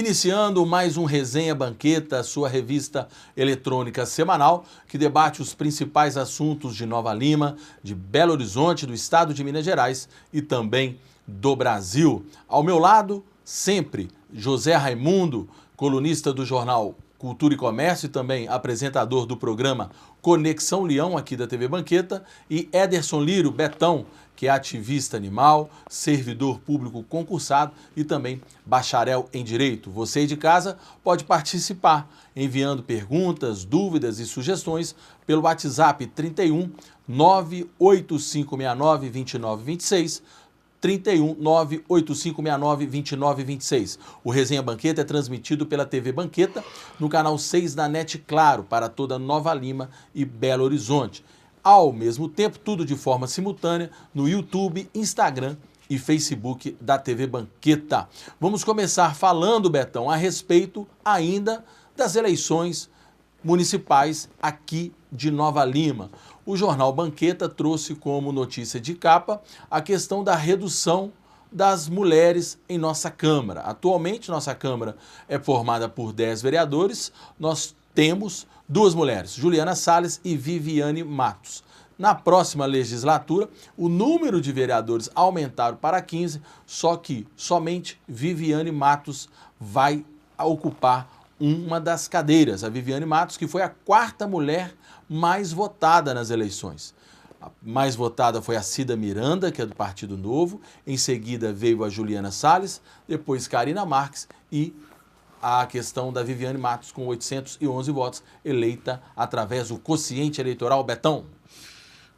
Iniciando mais um Resenha Banqueta, sua revista eletrônica semanal, que debate os principais assuntos de Nova Lima, de Belo Horizonte, do estado de Minas Gerais e também do Brasil. Ao meu lado, sempre, José Raimundo, colunista do jornal Cultura e Comércio e também apresentador do programa Conexão Leão, aqui da TV Banqueta, e Ederson Liro, Betão, que é ativista animal, servidor público concursado e também bacharel em Direito. Você aí de casa pode participar enviando perguntas, dúvidas e sugestões pelo WhatsApp 31 98569 2926, 31 98569 2926. O Resenha Banqueta é transmitido pela TV Banqueta no canal 6 da NET Claro para toda Nova Lima e Belo Horizonte. Ao mesmo tempo, tudo de forma simultânea no YouTube, Instagram e Facebook da TV Banqueta. Vamos começar falando, Betão, a respeito ainda das eleições municipais aqui de Nova Lima. O jornal Banqueta trouxe como notícia de capa a questão da redução das mulheres em nossa Câmara. Atualmente, nossa Câmara é formada por 10 vereadores, nós temos duas mulheres, Juliana Salles e Viviane Matos. Na próxima legislatura, o número de vereadores aumentaram para 15, só que somente Viviane Matos vai ocupar uma das cadeiras. A Viviane Matos, que foi a quarta mulher mais votada nas eleições. A mais votada foi a Cida Miranda, que é do Partido Novo, em seguida veio a Juliana Salles, depois Karina Marques e a questão da Viviane Matos, com 811 votos, eleita através do quociente eleitoral. Betão.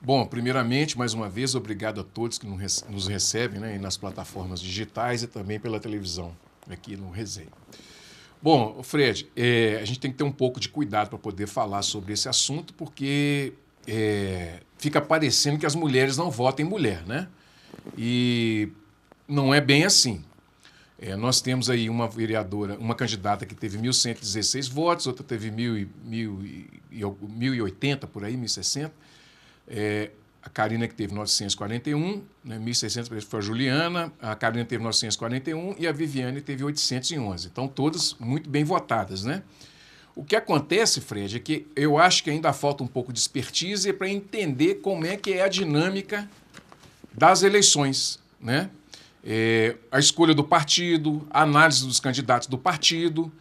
Bom, primeiramente, mais uma vez, obrigado a todos que nos recebem, né, nas plataformas digitais e também pela televisão, aqui no Resenha. Bom, Fred, a gente tem que ter um pouco de cuidado para poder falar sobre esse assunto, porque fica parecendo que as mulheres não votam em mulher, né? E não é bem assim. Nós temos aí uma vereadora, uma candidata que teve 1.116 votos, outra teve 1.080, por aí, 1.060. A Karina que teve 941, né, 1.600 foi a Juliana, a Karina teve 941 e a Viviane teve 811. Então, todas muito bem votadas, né? O que acontece, Fred, é que eu acho que ainda falta um pouco de expertise para entender como é que é a dinâmica das eleições, né? A escolha do partido, a análise dos candidatos do partido,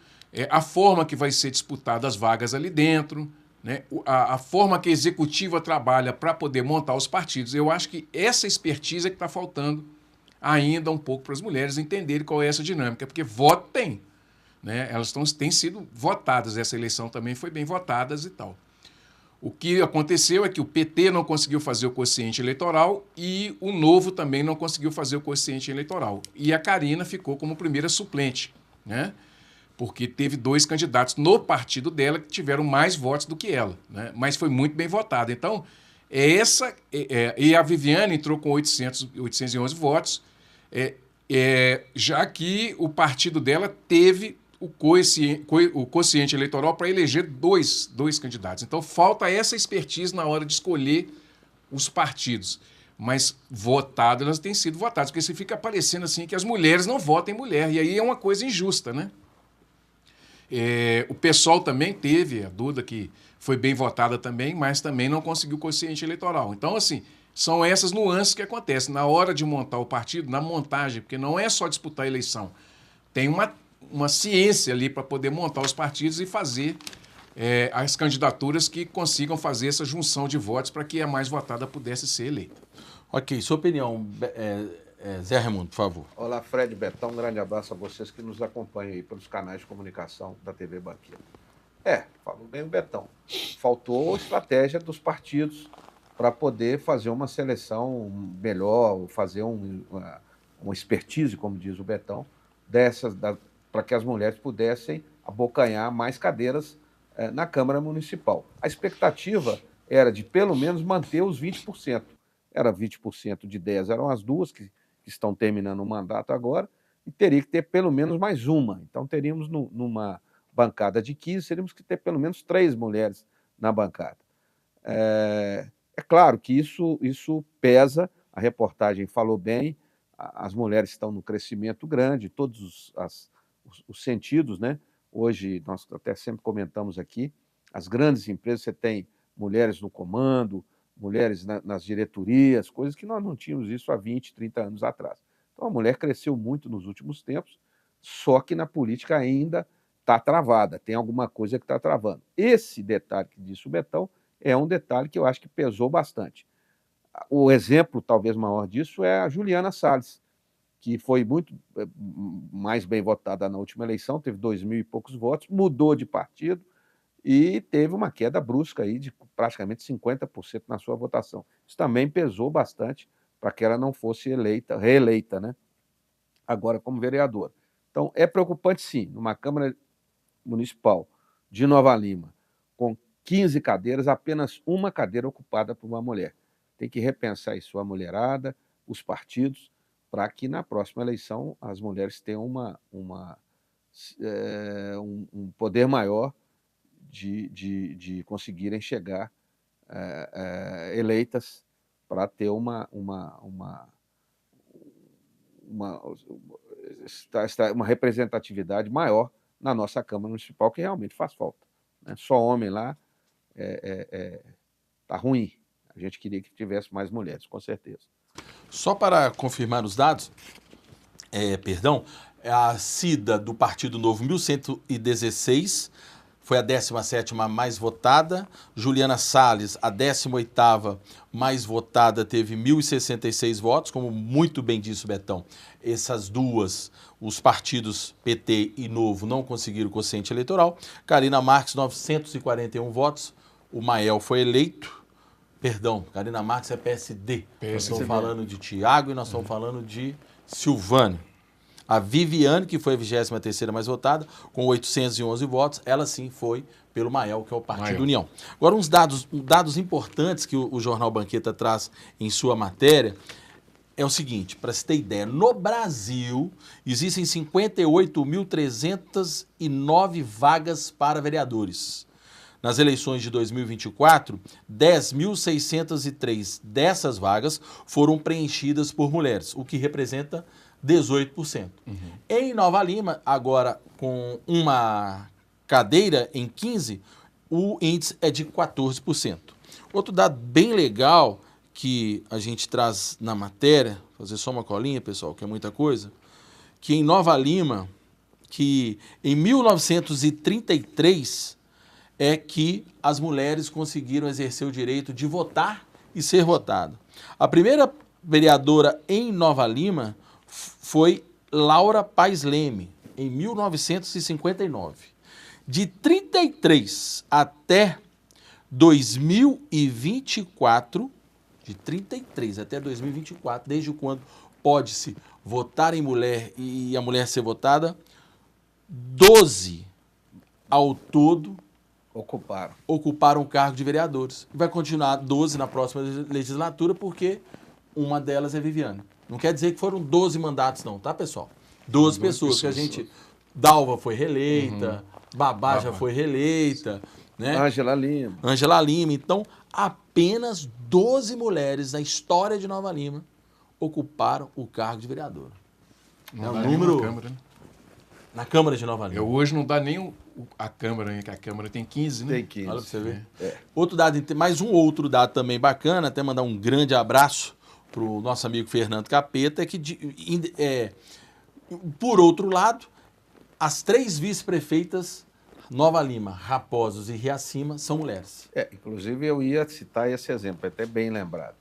a forma que vai ser disputada as vagas ali dentro, né? A forma que a executiva trabalha para poder montar os partidos. Eu acho que essa expertise é que está faltando ainda um pouco para as mulheres entenderem qual é essa dinâmica, porque voto tem, né? Elas têm sido votadas, essa eleição também foi bem votada e tal. O que aconteceu é que o PT não conseguiu fazer o quociente eleitoral e o Novo também não conseguiu fazer o quociente eleitoral. E a Karina ficou como primeira suplente, né? Porque teve dois candidatos no partido dela que tiveram mais votos do que ela, né? Mas foi muito bem votada. Então, e a Viviane entrou com 811 votos, já que o partido dela teve o quociente eleitoral para eleger dois candidatos. Então, falta essa expertise na hora de escolher os partidos. Mas votadas, elas têm sido votadas, porque se fica parecendo assim que as mulheres não votam em mulher, e aí é uma coisa injusta, né? O PSOL também teve, a Duda, que foi bem votada também, mas também não conseguiu quociente eleitoral. Então, assim, são essas nuances que acontecem na hora de montar o partido, na montagem, porque não é só disputar a eleição. Tem uma ciência ali para poder montar os partidos e fazer as candidaturas que consigam fazer essa junção de votos para que a mais votada pudesse ser eleita. Ok, sua opinião, Zé Raimundo, por favor. Olá, Fred, Betão, um grande abraço a vocês que nos acompanham aí pelos canais de comunicação da TV Banqueta. Falou bem o Betão. Faltou estratégia dos partidos para poder fazer uma seleção melhor, fazer uma expertise, como diz o Betão, para que as mulheres pudessem abocanhar mais cadeiras na Câmara Municipal. A expectativa era de, pelo menos, manter os 20%. Era 20% de 10, eram as duas que estão terminando o mandato agora, e teria que ter pelo menos mais uma. Então, teríamos numa bancada de 15, teríamos que ter pelo menos 3 mulheres na bancada. É claro que isso pesa, a reportagem falou bem, as mulheres estão num crescimento grande, todos os sentidos, né? Hoje, nós até sempre comentamos aqui, as grandes empresas, você tem mulheres no comando, mulheres nas diretorias, coisas que nós não tínhamos isso há 20, 30 anos atrás. Então, a mulher cresceu muito nos últimos tempos, só que na política ainda está travada, tem alguma coisa que está travando. Esse detalhe que disse o Betão é um detalhe que eu acho que pesou bastante. O exemplo, talvez, maior disso é a Juliana Salles, que foi muito mais bem votada na última eleição, teve 2.000 e poucos votos, mudou de partido e teve uma queda brusca aí de praticamente 50% na sua votação. Isso também pesou bastante para que ela não fosse reeleita, né? Agora como vereadora. Então, é preocupante, sim, numa Câmara Municipal de Nova Lima, com 15 cadeiras, apenas uma cadeira ocupada por uma mulher. Tem que repensar isso, a mulherada, os partidos, para que na próxima eleição as mulheres tenham um poder maior de conseguirem chegar eleitas para ter uma representatividade maior na nossa Câmara Municipal, que realmente faz falta, né? Só homem lá está ruim. A gente queria que tivesse mais mulheres, com certeza. Só para confirmar os dados, a Cida do Partido Novo, 1.116, foi a 17ª mais votada. Juliana Salles, a 18ª mais votada, teve 1.066 votos, como muito bem disse o Betão. Essas duas, os partidos PT e Novo, não conseguiram o quociente eleitoral. Karina Marques, 941 votos. O Mael foi eleito. Perdão, Karina Marques é PSD. Nós estamos falando de Tiago e nós estamos falando de Silvânia. A Viviane, que foi a 23ª mais votada, com 811 votos, ela sim foi pelo Mael, que é o Partido União. Agora, uns dados importantes que o Jornal Banqueta traz em sua matéria é o seguinte, para você ter ideia, no Brasil existem 58.309 vagas para vereadores. Nas eleições de 2024, 10.603 dessas vagas foram preenchidas por mulheres, o que representa 18%. Em Nova Lima, agora com uma cadeira em 15, o índice é de 14%. Outro dado bem legal que a gente traz na matéria, fazer só uma colinha, pessoal, que é muita coisa, que em Nova Lima, que em 1933 é que as mulheres conseguiram exercer o direito de votar e ser votada. A primeira vereadora em Nova Lima foi Laura Paes Leme, em 1959. De 33 até 2024, desde quando pode-se votar em mulher e a mulher ser votada, 12 ao todo ocuparam o cargo de vereadores. E vai continuar 12 na próxima legislatura, porque uma delas é Viviane. Não quer dizer que foram 12 mandatos, não, tá, pessoal? 12 pessoas que a gente... Dalva foi reeleita, Babá já foi reeleita, né? Ângela Lima. Então, apenas 12 mulheres na história de Nova Lima ocuparam o cargo de vereadora. É um número... Câmara, né? Na Câmara de Nova Lima. Hoje não dá nem a Câmara, né? Que a Câmara tem 15, né? Tem 15. Olha pra você ver. Outro dado, mais um outro dado também bacana, até mandar um grande abraço para o nosso amigo Fernando Capeta, é que, por outro lado, as 3 vice-prefeitas, Nova Lima, Raposos e Riacima, são mulheres. Inclusive, eu ia citar esse exemplo, até bem lembrado.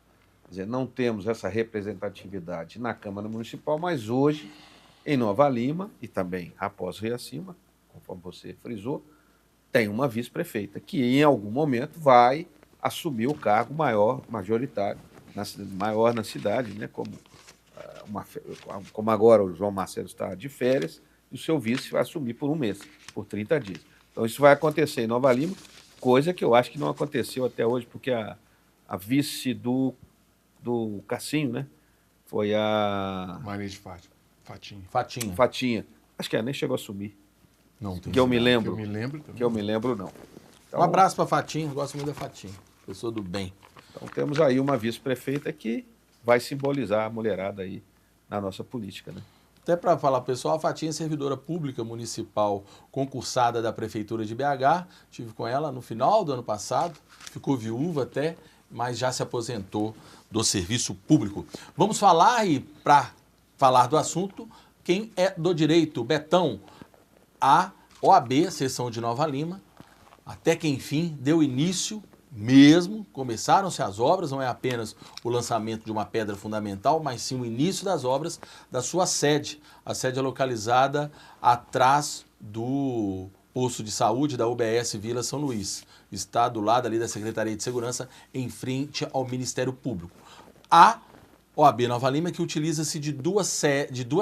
Quer dizer, não temos essa representatividade na Câmara Municipal, mas hoje, em Nova Lima, e também Raposos e Riacima, conforme você frisou, tem uma vice-prefeita, que em algum momento vai assumir o cargo majoritário, maior na cidade, né? Como agora o João Marcelo está de férias, e o seu vice vai assumir por um mês, por 30 dias. Então isso vai acontecer em Nova Lima, coisa que eu acho que não aconteceu até hoje, porque a vice do Cassinho, né? Foi a... Maria de Fatinha. Acho que ela nem chegou a assumir. Não, tem que eu me lembro. Que eu me lembro também. Que eu me lembro, não. Então, um abraço para Fatinha, gosto muito da Fatinha, pessoa do bem. Então temos aí uma vice-prefeita que vai simbolizar a mulherada aí na nossa política, né? Até para falar, pessoal, a Fatinha é servidora pública municipal concursada da Prefeitura de BH. Estive com ela no final do ano passado, ficou viúva até, mas já se aposentou do serviço público. Vamos falar, e para falar do assunto, quem é do direito, Betão, a OAB, seção de Nova Lima, até que enfim deu início mesmo, começaram-se as obras, não é apenas o lançamento de uma pedra fundamental, mas sim o início das obras da sua sede. A sede é localizada atrás do posto de saúde da UBS Vila São Luís. Está do lado ali da Secretaria de Segurança, em frente ao Ministério Público. A OAB Nova Lima que utiliza-se de duas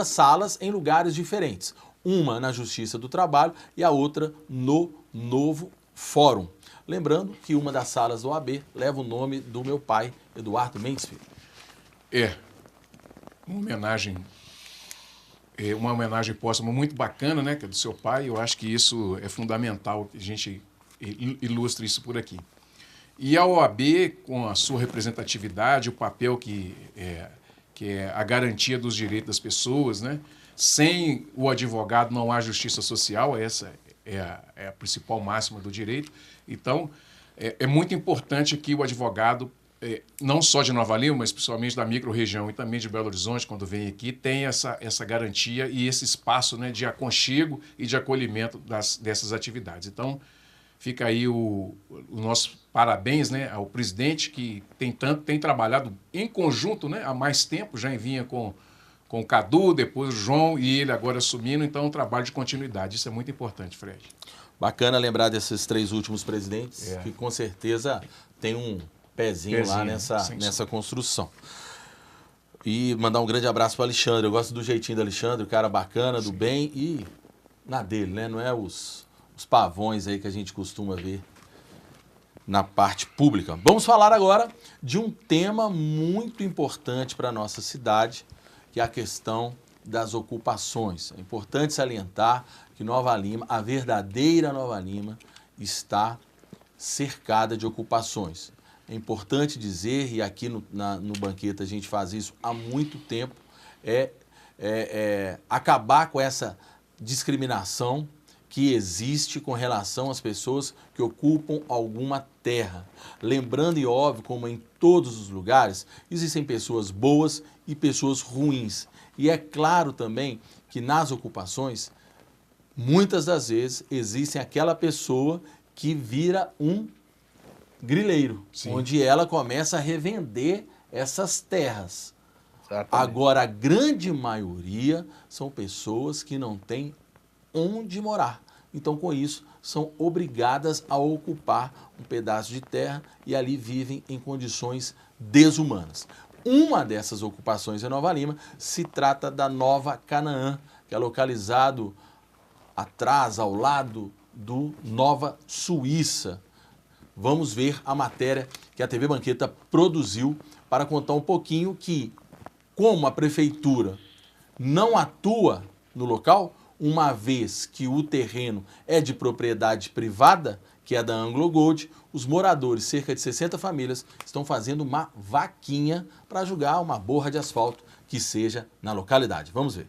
salas em lugares diferentes. Uma na Justiça do Trabalho e a outra no Novo Fórum. Lembrando que uma das salas do OAB leva o nome do meu pai, Eduardo Mendes Filho. Uma homenagem póstuma muito bacana, né, que é do seu pai. Eu acho que isso é fundamental que a gente ilustre isso por aqui. E a OAB, com a sua representatividade, o papel que é a garantia dos direitos das pessoas, né? Sem o advogado não há justiça social, essa é a principal máxima do direito. Então, é muito importante que o advogado, não só de Nova Lima, mas principalmente da microrregião e também de Belo Horizonte, quando vem aqui, tenha essa garantia e esse espaço, né, de aconchego e de acolhimento dessas atividades. Então, fica aí o nosso parabéns, né, ao presidente que tem trabalhado em conjunto, né, há mais tempo, já vinha com o Cadu, depois o João e ele agora assumindo, então é um trabalho de continuidade. Isso é muito importante, Fred. Bacana lembrar desses 3 últimos presidentes, que com certeza tem um pezinho lá nessa construção. E mandar um grande abraço para o Alexandre. Eu gosto do jeitinho do Alexandre, o cara bacana, do bem e na dele, né? Não é os pavões aí que a gente costuma ver na parte pública. Vamos falar agora de um tema muito importante para a nossa cidade, que é a questão das ocupações. É importante salientar que Nova Lima, a verdadeira Nova Lima, está cercada de ocupações. É importante dizer, e aqui no Banqueta a gente faz isso há muito tempo, acabar com essa discriminação que existe com relação às pessoas que ocupam alguma terra. Lembrando, e óbvio, como em todos os lugares, existem pessoas boas e pessoas ruins. E é claro também que nas ocupações, muitas das vezes, existe aquela pessoa que vira um grileiro, onde ela começa a revender essas terras. Exatamente. Agora, a grande maioria são pessoas que não têm onde morar. Então, com isso, são obrigadas a ocupar um pedaço de terra e ali vivem em condições desumanas. Uma dessas ocupações em Nova Lima se trata da Nova Canaã, que é localizado atrás, ao lado do Nova Suíça. Vamos ver a matéria que a TV Banqueta produziu para contar um pouquinho que, como a prefeitura não atua no local, uma vez que o terreno é de propriedade privada, que é da Anglo Gold, os moradores, cerca de 60 famílias, estão fazendo uma vaquinha para jogar uma borra de asfalto que seja na localidade. Vamos ver.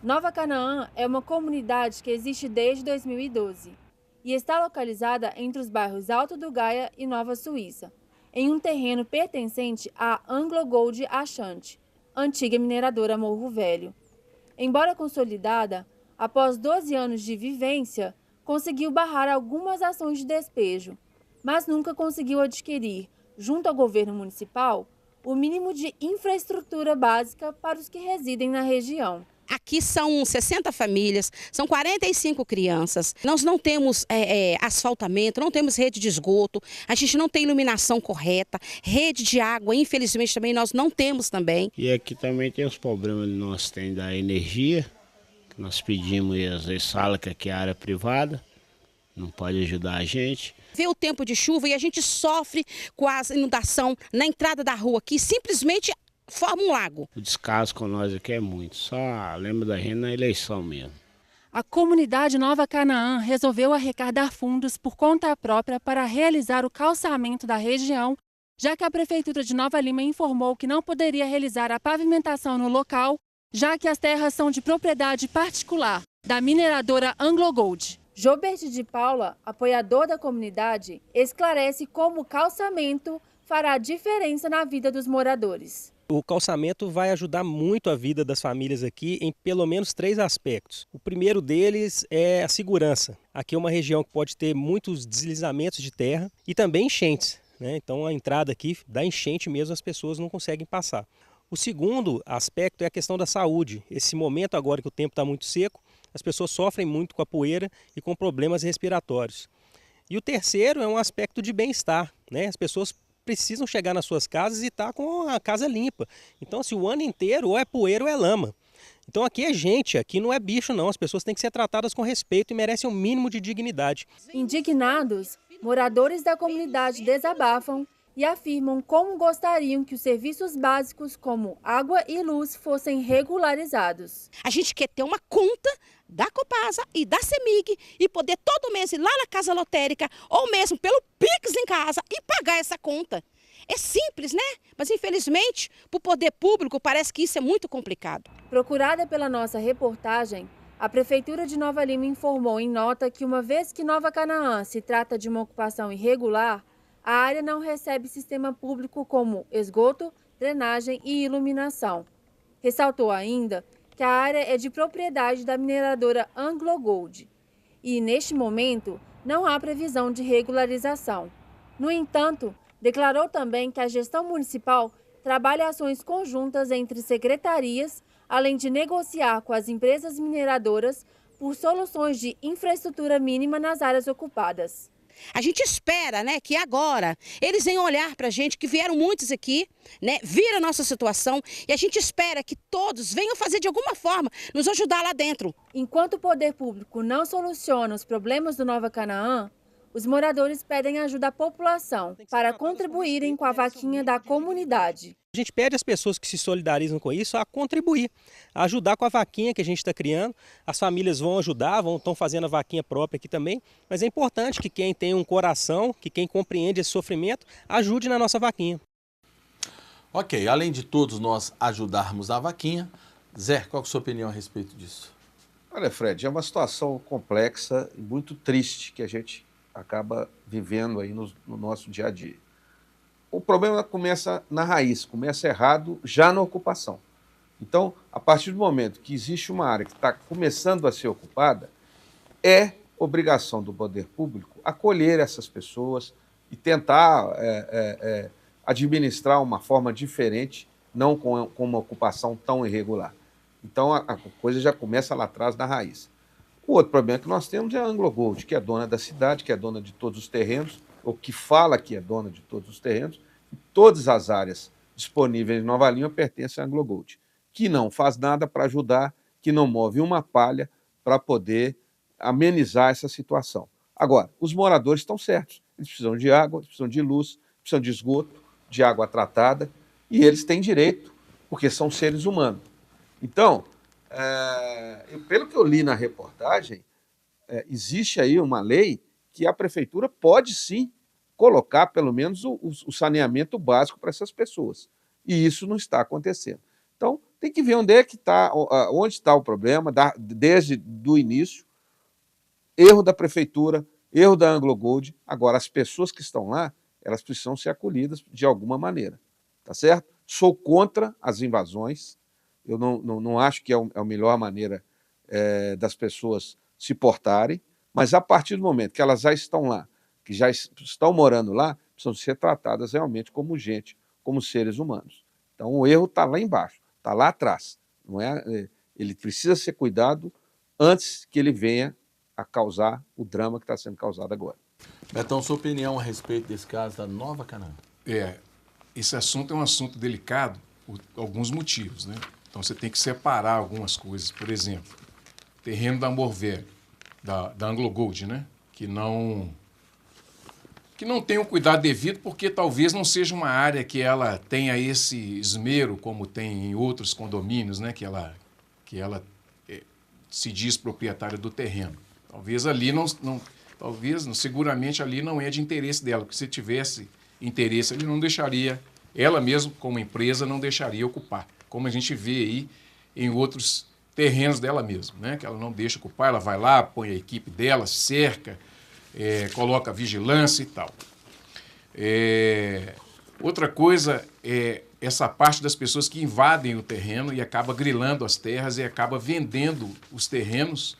Nova Canaã é uma comunidade que existe desde 2012 e está localizada entre os bairros Alto do Gaia e Nova Suíça, em um terreno pertencente à Anglo Gold Ashanti, antiga mineradora Morro Velho. Embora consolidada, após 12 anos de vivência, conseguiu barrar algumas ações de despejo, mas nunca conseguiu adquirir, junto ao governo municipal, o mínimo de infraestrutura básica para os que residem na região. Aqui são 60 famílias, são 45 crianças. Nós não temos asfaltamento, não temos rede de esgoto, a gente não tem iluminação correta, rede de água, infelizmente também nós não temos também. E aqui também tem os problemas que nós temos da energia, que nós pedimos e às vezes fala que aqui é área privada, não pode ajudar a gente. Vê o tempo de chuva e a gente sofre com a inundação na entrada da rua aqui, simplesmente forma um lago. O descaso com nós aqui é muito, só lembra da gente na eleição mesmo. A comunidade Nova Canaã resolveu arrecadar fundos por conta própria para realizar o calçamento da região, já que a Prefeitura de Nova Lima informou que não poderia realizar a pavimentação no local já que as terras são de propriedade particular da mineradora AngloGold. Jobert de Paula, apoiador da comunidade, esclarece como o calçamento fará diferença na vida dos moradores. O calçamento vai ajudar muito a vida das famílias aqui em pelo menos 3 aspectos. O primeiro deles é a segurança. Aqui é uma região que pode ter muitos deslizamentos de terra e também enchentes, né? Então a entrada aqui dá enchente mesmo, as pessoas não conseguem passar. O segundo aspecto é a questão da saúde. Esse momento agora que o tempo está muito seco, as pessoas sofrem muito com a poeira e com problemas respiratórios. E o terceiro é um aspecto de bem-estar, né? As pessoas precisam chegar nas suas casas e estar com a casa limpa. Então, assim, o ano inteiro ou é poeira ou é lama. Então aqui é gente, aqui não é bicho não. As pessoas têm que ser tratadas com respeito e merecem um mínimo de dignidade. Indignados, moradores da comunidade desabafam e afirmam como gostariam que os serviços básicos como água e luz fossem regularizados. A gente quer ter uma conta da Copasa e da CEMIG e poder todo mês ir lá na casa lotérica ou mesmo pelo Pix em casa e pagar essa conta. É simples, né? Mas infelizmente, para o poder público, parece que isso é muito complicado. Procurada pela nossa reportagem, a Prefeitura de Nova Lima informou em nota que uma vez que Nova Canaã se trata de uma ocupação irregular, a área não recebe sistema público como esgoto, drenagem e iluminação. Ressaltou ainda que a área é de propriedade da mineradora AngloGold e, neste momento, não há previsão de regularização. No entanto, declarou também que a gestão municipal trabalha ações conjuntas entre secretarias, além de negociar com as empresas mineradoras por soluções de infraestrutura mínima nas áreas ocupadas. A gente espera, né, que agora eles venham olhar para a gente, que vieram muitos aqui, né, viram a nossa situação e a gente espera que todos venham fazer de alguma forma, nos ajudar lá dentro. Enquanto o poder público não soluciona os problemas do Nova Canaã, os moradores pedem ajuda à população para contribuírem com a vaquinha da comunidade. A gente pede às pessoas que se solidarizam com isso a contribuir, a ajudar com a vaquinha que a gente está criando. As famílias vão ajudar, estão fazendo a vaquinha própria aqui também, mas é importante que quem tem um coração, que quem compreende esse sofrimento, ajude na nossa vaquinha. Ok, além de todos nós ajudarmos na vaquinha, Zé, qual é a sua opinião a respeito disso? Olha, Fred, é uma situação complexa e muito triste que a gente acaba vivendo aí no nosso dia a dia. O problema começa na raiz, começa errado já na ocupação. Então, a partir do momento que existe uma área que está começando a ser ocupada, é obrigação do poder público acolher essas pessoas e tentar administrar uma forma diferente, não com uma ocupação tão irregular. Então, a coisa já começa lá atrás na raiz. O outro problema que nós temos é a AngloGold, que é dona da cidade, que é dona de todos os terrenos, ou que fala que é dona de todos os terrenos, e todas as áreas disponíveis em Nova Lima pertencem à AngloGold, que não faz nada para ajudar, que não move uma palha para poder amenizar essa situação. Agora, os moradores estão certos, eles precisam de água, eles precisam de luz, precisam de esgoto, de água tratada, e eles têm direito, porque são seres humanos. Então, pelo que eu li na reportagem, existe aí uma lei que a prefeitura pode sim colocar pelo menos o saneamento básico para essas pessoas. E isso não está acontecendo. Então, tem que ver onde está o problema, desde o início. Erro da prefeitura, erro da AngloGold. Agora, as pessoas que estão lá, elas precisam ser acolhidas de alguma maneira. Tá certo? Sou contra as invasões. Eu não acho que é a melhor maneira das pessoas se portarem, mas a partir do momento que elas já estão lá, que já estão morando lá, precisam ser tratadas realmente como gente, como seres humanos. Então o erro está lá embaixo, está lá atrás. Não é? Ele precisa ser cuidado antes que ele venha a causar o drama que está sendo causado agora. Betão, sua opinião a respeito desse caso da Nova Canaã? Esse assunto é um assunto delicado por alguns motivos, né? Então você tem que separar algumas coisas. Por exemplo, terreno da Morvelli, da AngloGold, né? Que não tem o cuidado devido, porque talvez não seja uma área que ela tenha esse esmero como tem em outros condomínios, né? Que ela se diz proprietária do terreno. Talvez ali seguramente ali não é de interesse dela, porque se tivesse interesse, ele não deixaria, ela mesma como empresa não deixaria ocupar. Como a gente vê aí em outros terrenos dela mesma, né? Que ela não deixa ocupar, ela vai lá, põe a equipe dela, cerca, coloca vigilância e tal. Outra coisa é essa parte das pessoas que invadem o terreno e acaba grilando as terras e acaba vendendo os terrenos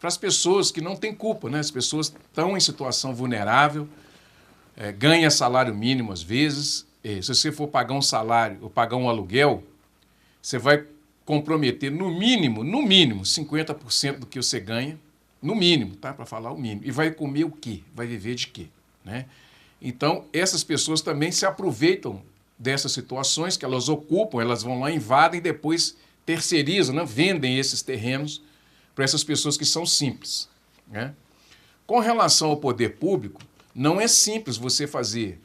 para as pessoas que não têm culpa, né? As pessoas estão em situação vulnerável, ganha salário mínimo às vezes. Se você for pagar um salário ou pagar um aluguel, você vai comprometer no mínimo 50% do que você ganha, no mínimo, tá? Para falar o mínimo. E vai comer o quê? Vai viver de quê? Né? Então, essas pessoas também se aproveitam dessas situações que elas ocupam, elas vão lá, invadem e depois terceirizam, né? Vendem esses terrenos para essas pessoas que são simples. Né? Com relação ao poder público, não é simples você fazer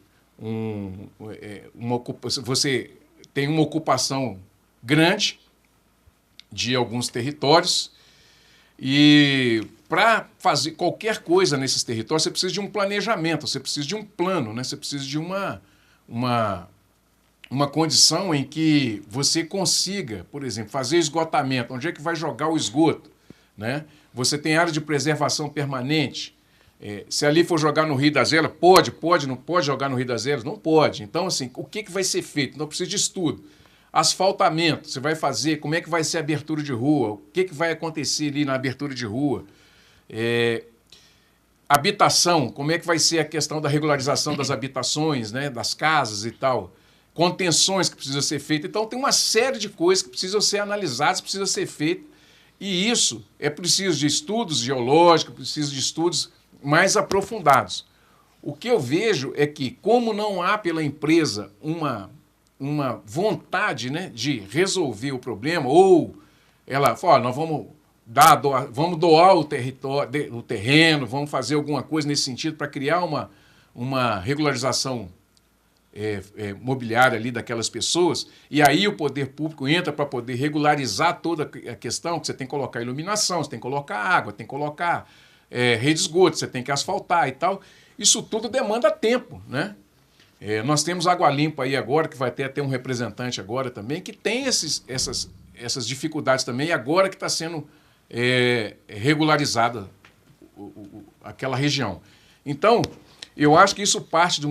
uma ocupação. Você tem uma ocupação grande de alguns territórios e para fazer qualquer coisa nesses territórios você precisa de um planejamento, você precisa de um plano, né? Você precisa de uma condição em que você consiga, por exemplo, fazer esgotamento, onde é que vai jogar o esgoto, né? Você tem área de preservação permanente. Se ali for jogar no Rio das Elas, não pode jogar no Rio das Elas? Não pode. Então, assim, o que vai ser feito? Então, precisa de estudo. Asfaltamento, você vai fazer, como é que vai ser a abertura de rua, o que vai acontecer ali na abertura de rua. Habitação, como é que vai ser a questão da regularização das habitações, né, das casas e tal. Contenções que precisam ser feitas. Então, tem uma série de coisas que precisam ser analisadas, precisam ser feitas. E isso é preciso de estudos geológicos, preciso de estudos mais aprofundados. O que eu vejo é que, como não há pela empresa uma vontade, né, de resolver o problema, ou ela fala, nós vamos doar o terreno, vamos fazer alguma coisa nesse sentido para criar uma regularização mobiliária ali daquelas pessoas, e aí o poder público entra para poder regularizar toda a questão, que você tem que colocar iluminação, você tem que colocar água, tem que colocar rede de esgoto, você tem que asfaltar e tal. Isso tudo demanda tempo, né? Nós temos Água Limpa aí agora, que vai ter até um representante agora também, que tem essas dificuldades também, e agora que está sendo regularizada aquela região. Então, eu acho que isso parte de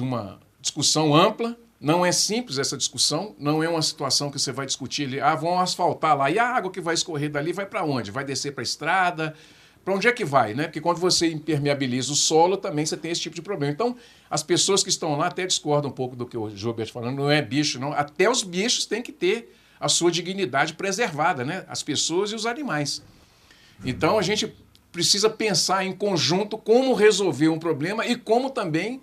uma discussão ampla. Não é simples essa discussão, não é uma situação que você vai discutir ali, vão asfaltar lá, e a água que vai escorrer dali vai para onde? Vai descer para a estrada? Para onde é que vai, né? Porque quando você impermeabiliza o solo, também você tem esse tipo de problema. Então, as pessoas que estão lá até discordam um pouco do que o Gilberto está falando, não é bicho, não. Até os bichos têm que ter a sua dignidade preservada, né? As pessoas e os animais. Então, a gente precisa pensar em conjunto como resolver um problema e como também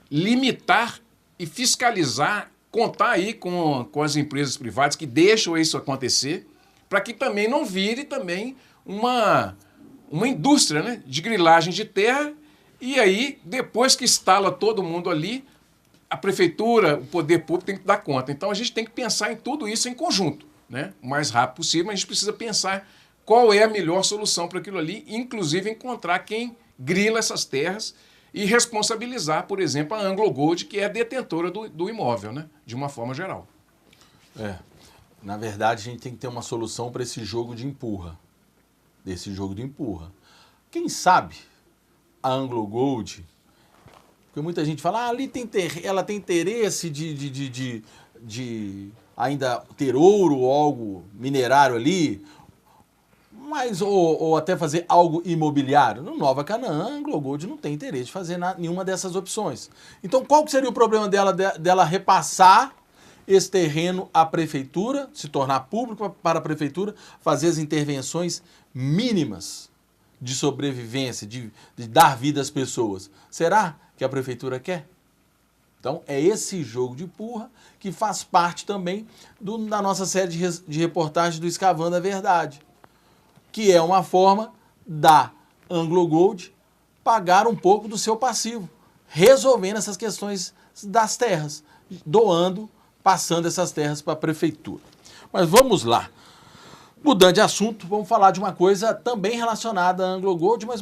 limitar e fiscalizar, contar aí com as empresas privadas que deixam isso acontecer, para que também não vire também uma indústria, né, de grilagem de terra, e aí, depois que instala todo mundo ali, a prefeitura, o poder público tem que dar conta. Então, a gente tem que pensar em tudo isso em conjunto, né, o mais rápido possível, mas a gente precisa pensar qual é a melhor solução para aquilo ali, inclusive encontrar quem grila essas terras e responsabilizar, por exemplo, a Anglo Gold, que é a detentora do imóvel, né, de uma forma geral. Na verdade, a gente tem que ter uma solução para esse jogo de empurra. Desse jogo de empurra. Quem sabe a Anglo Gold, porque muita gente fala, ali ela tem interesse de ainda ter ouro ou algo minerário ali, mas, ou até fazer algo imobiliário. No Nova Canaã, a Anglo Gold não tem interesse de fazer nenhuma dessas opções. Então, qual que seria o problema dela repassar esse terreno à prefeitura, se tornar público para a prefeitura, fazer as intervenções mínimas de sobrevivência, de dar vida às pessoas? Será que a prefeitura quer? Então, é esse jogo de empurra que faz parte também da nossa série de reportagens do Escavando a Verdade, que é uma forma da Anglo Gold pagar um pouco do seu passivo, resolvendo essas questões das terras, passando essas terras para a prefeitura. Mas vamos lá. Mudando de assunto, vamos falar de uma coisa também relacionada à Anglo Gold, mas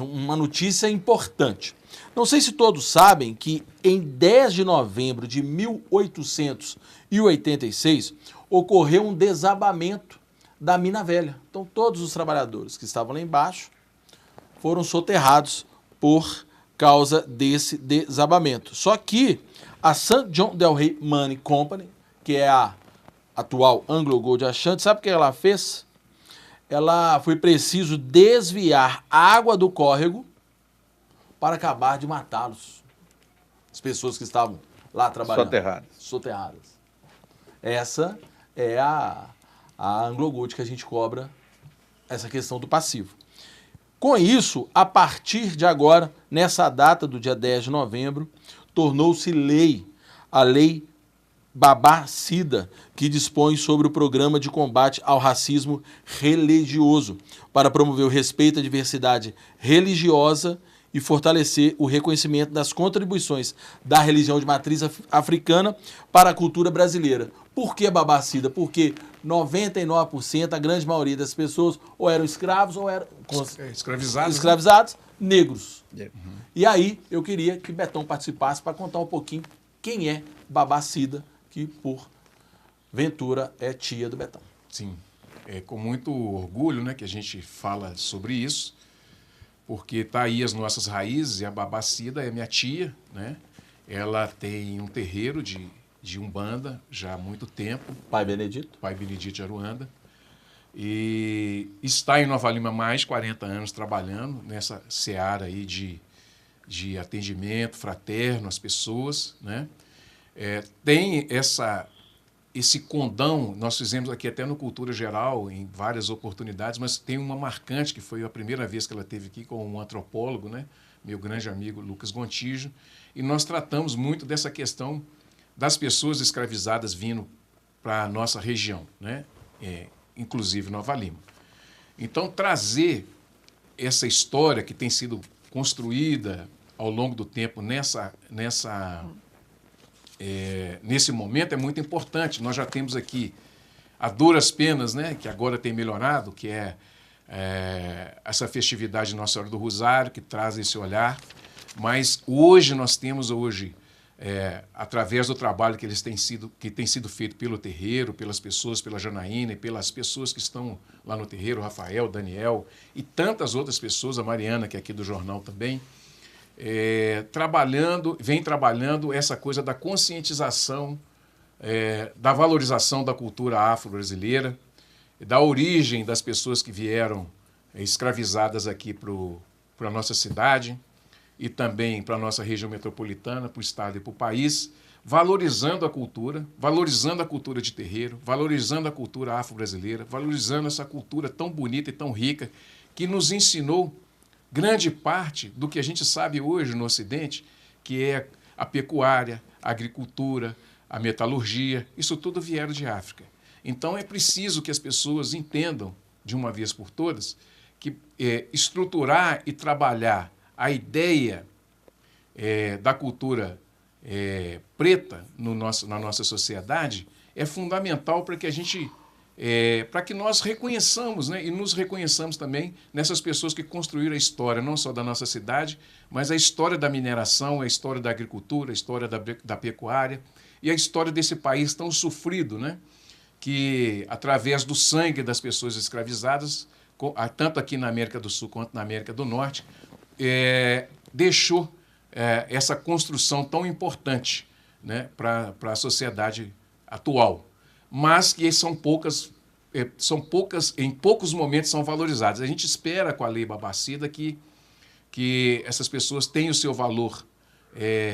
uma notícia importante. Não sei se todos sabem que em 10 de novembro de 1886 ocorreu um desabamento da mina velha. Então todos os trabalhadores que estavam lá embaixo foram soterrados por causa desse desabamento. Só que a St. John Del Rey Mining Company, que é a atual Anglo Gold Ashanti, sabe o que ela fez? Ela foi preciso desviar a água do córrego para acabar de matá-los. As pessoas que estavam lá trabalhando. Soterradas. Essa é a Anglo Gold que a gente cobra essa questão do passivo. Com isso, a partir de agora, nessa data do dia 10 de novembro, tornou-se lei a Lei Babá-Sida, que dispõe sobre o programa de combate ao racismo religioso, para promover o respeito à diversidade religiosa e fortalecer o reconhecimento das contribuições da religião de matriz africana para a cultura brasileira. Por que Babá-Sida? Porque 99%, a grande maioria das pessoas, ou eram escravos ou eram escravizados, negros. E aí, eu queria que Betão participasse para contar um pouquinho quem é Babá-Sida, que por ventura é tia do Betão. Sim, é com muito orgulho, né, que a gente fala sobre isso, porque está aí as nossas raízes, e a Babá-Sida é minha tia, né? Ela tem um terreiro de Umbanda já há muito tempo. Pai Benedito de Aruanda. E está em Nova Lima há mais de 40 anos trabalhando nessa seara aí de atendimento fraterno às pessoas, né? Tem esse condão, nós fizemos aqui até no Cultura Geral, em várias oportunidades, mas tem uma marcante, que foi a primeira vez que ela esteve aqui com um antropólogo, né? Meu grande amigo Lucas Gontijo, e nós tratamos muito dessa questão das pessoas escravizadas vindo para a nossa região, né? Inclusive Nova Lima. Então, trazer essa história que tem sido construída ao longo do tempo nesse momento é muito importante. Nós já temos aqui a duras penas, né, que agora tem melhorado, que é essa festividade de Nossa Senhora do Rosário, que traz esse olhar. Mas hoje nós temos através do trabalho que tem sido feito pelo terreiro, pelas pessoas, pela Janaína e pelas pessoas que estão lá no terreiro, o Rafael, o Daniel e tantas outras pessoas, a Mariana, que é aqui do jornal também, vem trabalhando essa coisa da conscientização, da valorização da cultura afro-brasileira, da origem das pessoas que vieram escravizadas aqui para a nossa cidade e também para a nossa região metropolitana, para o estado e para o país, valorizando a cultura de terreiro, valorizando a cultura afro-brasileira, valorizando essa cultura tão bonita e tão rica que nos ensinou grande parte do que a gente sabe hoje no Ocidente, que é a pecuária, a agricultura, a metalurgia, isso tudo vieram de África. Então é preciso que as pessoas entendam, de uma vez por todas, que estruturar e trabalhar a ideia da cultura preta na nossa sociedade é fundamental para que a gente para que nós reconheçamos, né, e nos reconheçamos também nessas pessoas que construíram a história, não só da nossa cidade, mas a história da mineração, a história da agricultura, a história da pecuária e a história desse país tão sofrido, né, que através do sangue das pessoas escravizadas, tanto aqui na América do Sul quanto na América do Norte, deixou essa construção tão importante, né, para a sociedade atual. Mas que são poucas, em poucos momentos são valorizadas. A gente espera com a Lei Babá-Sida que essas pessoas tenham o seu valor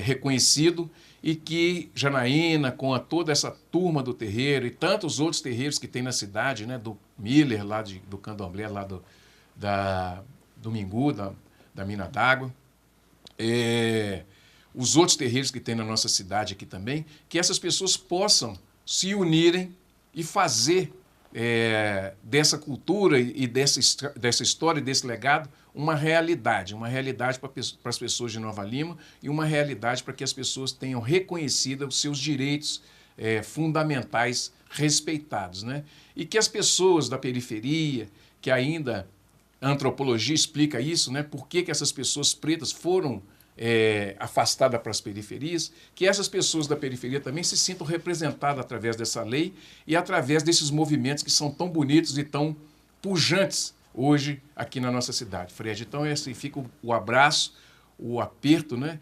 reconhecido e que Janaína, com toda essa turma do terreiro e tantos outros terreiros que tem na cidade, né, do Miller, lá do Candomblé, lá do Mingu, da Mina d'Água, os outros terreiros que tem na nossa cidade aqui também, que essas pessoas possam se unirem e fazer dessa cultura e dessa história e desse legado uma realidade para as pessoas de Nova Lima e uma realidade para que as pessoas tenham reconhecido os seus direitos fundamentais respeitados, né? E que as pessoas da periferia, que ainda a antropologia explica isso, né? Por que essas pessoas pretas foram afastadas para as periferias, que essas pessoas da periferia também se sintam representadas através dessa lei e através desses movimentos que são tão bonitos e tão pujantes hoje aqui na nossa cidade, Fred. Então, esse fica o abraço, o aperto, né?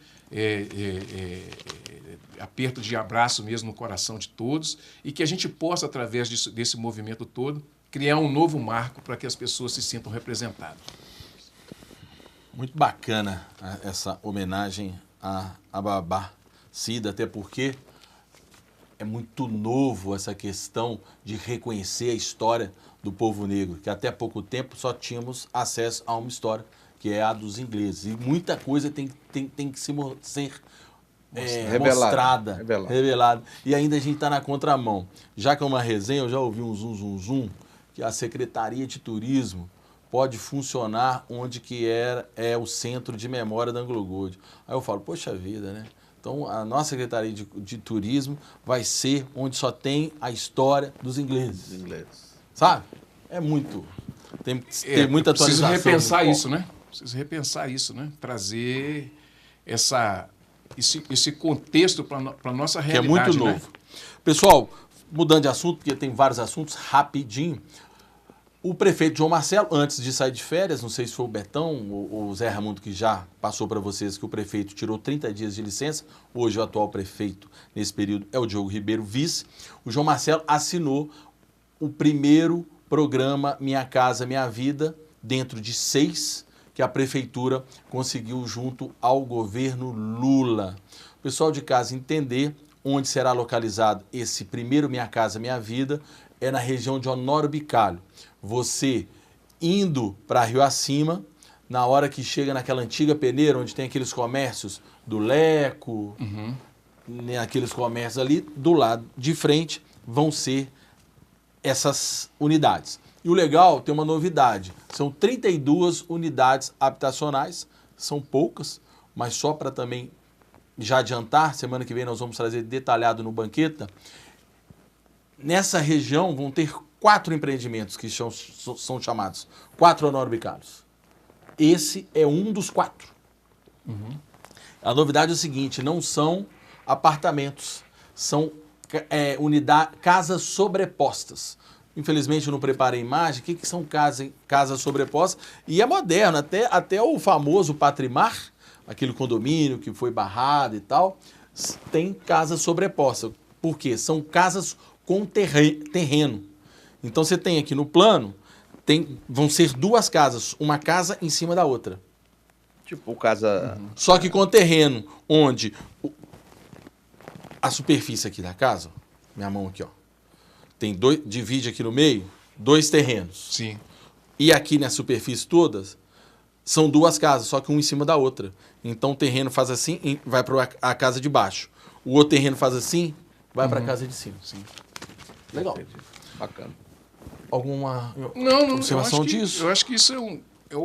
Aperto de abraço mesmo no coração de todos, e que a gente possa, através desse movimento todo, criar um novo marco para que as pessoas se sintam representadas. Muito bacana essa homenagem a Babá Cida, até porque é muito novo essa questão de reconhecer a história do povo negro, que até pouco tempo só tínhamos acesso a uma história, que é a dos ingleses. E muita coisa tem que ser mostrada, revelada. E ainda a gente está na contramão. Já que é uma resenha, eu já ouvi um zum, que a Secretaria de Turismo pode funcionar onde que é o centro de memória da Anglo Gold. Aí eu falo, poxa vida, né? Então, a nossa Secretaria de Turismo vai ser onde só tem a história dos ingleses. Sabe? É muito... Tem muita atualização. Preciso repensar isso, né? Preciso repensar isso, né? Trazer esse contexto para a nossa realidade. Que é muito novo. Né? Pessoal, mudando de assunto, porque tem vários assuntos, rapidinho. O prefeito João Marcelo, antes de sair de férias, não sei se foi o Betão ou o Zé Raimundo que já passou para vocês que o prefeito tirou 30 dias de licença. Hoje o atual prefeito nesse período é o Diogo Ribeiro, vice. O João Marcelo assinou o primeiro programa Minha Casa Minha Vida, dentro de 6, que a prefeitura conseguiu junto ao governo Lula. O pessoal de casa entender onde será localizado esse primeiro Minha Casa Minha Vida é na região de Honório Bicalho. Você indo para Rio Acima, na hora que chega naquela antiga peneira, onde tem aqueles comércios do Leco, aqueles comércios ali, do lado de frente, vão ser essas unidades. E o legal, tem uma novidade, são 32 unidades habitacionais, são poucas, mas só para também já adiantar, semana que vem nós vamos trazer detalhado no Banqueta. Nessa região vão ter 4 empreendimentos que são chamados 4 Honório Bicalhos. Esse é um dos 4. A novidade é o seguinte, não são apartamentos, são casas sobrepostas. Infelizmente eu não preparei imagem, o que são casas sobrepostas? E é moderno, até o famoso Patrimar, aquele condomínio que foi barrado e tal, tem casa sobreposta. Por quê? São casas com terreno. Então você tem aqui no plano, vão ser 2 casas, uma casa em cima da outra. Tipo casa... Só que com terreno, onde a superfície aqui da casa, minha mão aqui, ó, tem divide aqui no meio, 2 terrenos. Sim. E aqui na superfície todas, são 2 casas, só que uma em cima da outra. Então o terreno faz assim e vai para a casa de baixo. O outro terreno faz assim, vai para a casa de cima. Sim. Legal. Entendi. Bacana. Alguma Não, observação disso? Eu acho que isso é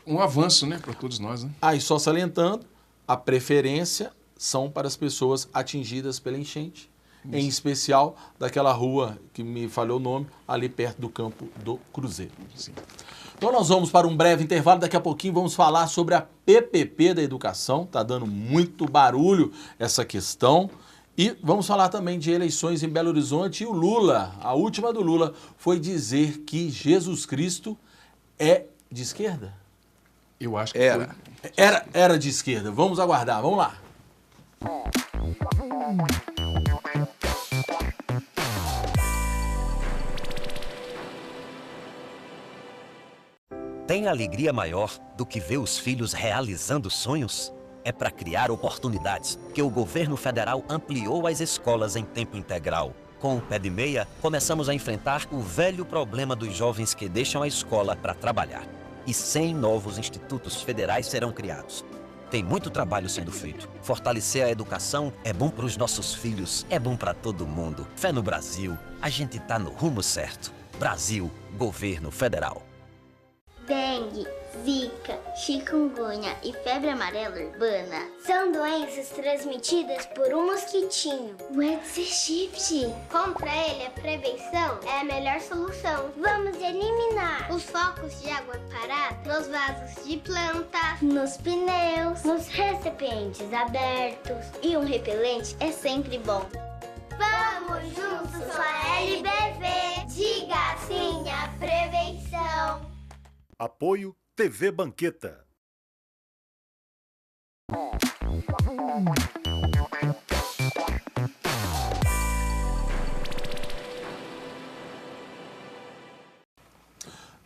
um avanço, né, para todos nós, né? E só salientando, a preferência são para as pessoas atingidas pela enchente, em especial daquela rua que me falhou o nome, ali perto do Campo do Cruzeiro. Sim. Então nós vamos para um breve intervalo, daqui a pouquinho vamos falar sobre a PPP da educação, está dando muito barulho essa questão. E vamos falar também de eleições em Belo Horizonte. E o Lula, a última do Lula, foi dizer que Jesus Cristo é de esquerda? Eu acho que Era. Era de esquerda. Vamos aguardar, vamos lá. Tem alegria maior do que ver os filhos realizando sonhos? É para criar oportunidades que o governo federal ampliou as escolas em tempo integral. Com o Pé de Meia, começamos a enfrentar o velho problema dos jovens que deixam a escola para trabalhar. E 100 novos institutos federais serão criados. Tem muito trabalho sendo feito. Fortalecer a educação é bom para os nossos filhos, é bom para todo mundo. Fé no Brasil, a gente tá no rumo certo. Brasil, governo federal. Dengue, dengue, zika, chikungunya e febre amarela urbana são doenças transmitidas por um mosquitinho, o Aedes aegypti. Contra ele, a prevenção é a melhor solução. Vamos eliminar os focos de água parada nos vasos de planta, nos pneus, nos recipientes abertos. E um repelente é sempre bom. Vamos juntos com a LBV. Diga sim à prevenção. Apoio TV Banqueta.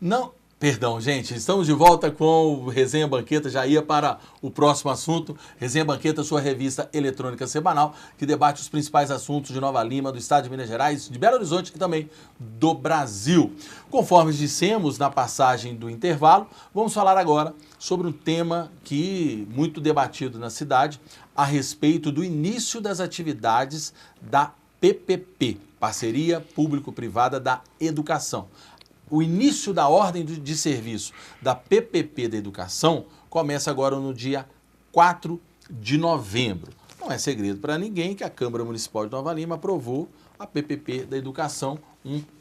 Não, perdão, gente, estamos de volta com o Resenha Banqueta, já ia para o próximo assunto. Resenha Banqueta, sua revista eletrônica semanal, que debate os principais assuntos de Nova Lima, do estado de Minas Gerais, de Belo Horizonte e também do Brasil. Conforme dissemos na passagem do intervalo, vamos falar agora sobre um tema que muito debatido na cidade, a respeito do início das atividades da PPP, Parceria Público-Privada da Educação. O início da ordem de serviço da PPP da Educação começa agora no dia 4 de novembro. Não é segredo para ninguém que a Câmara Municipal de Nova Lima aprovou a PPP da Educação,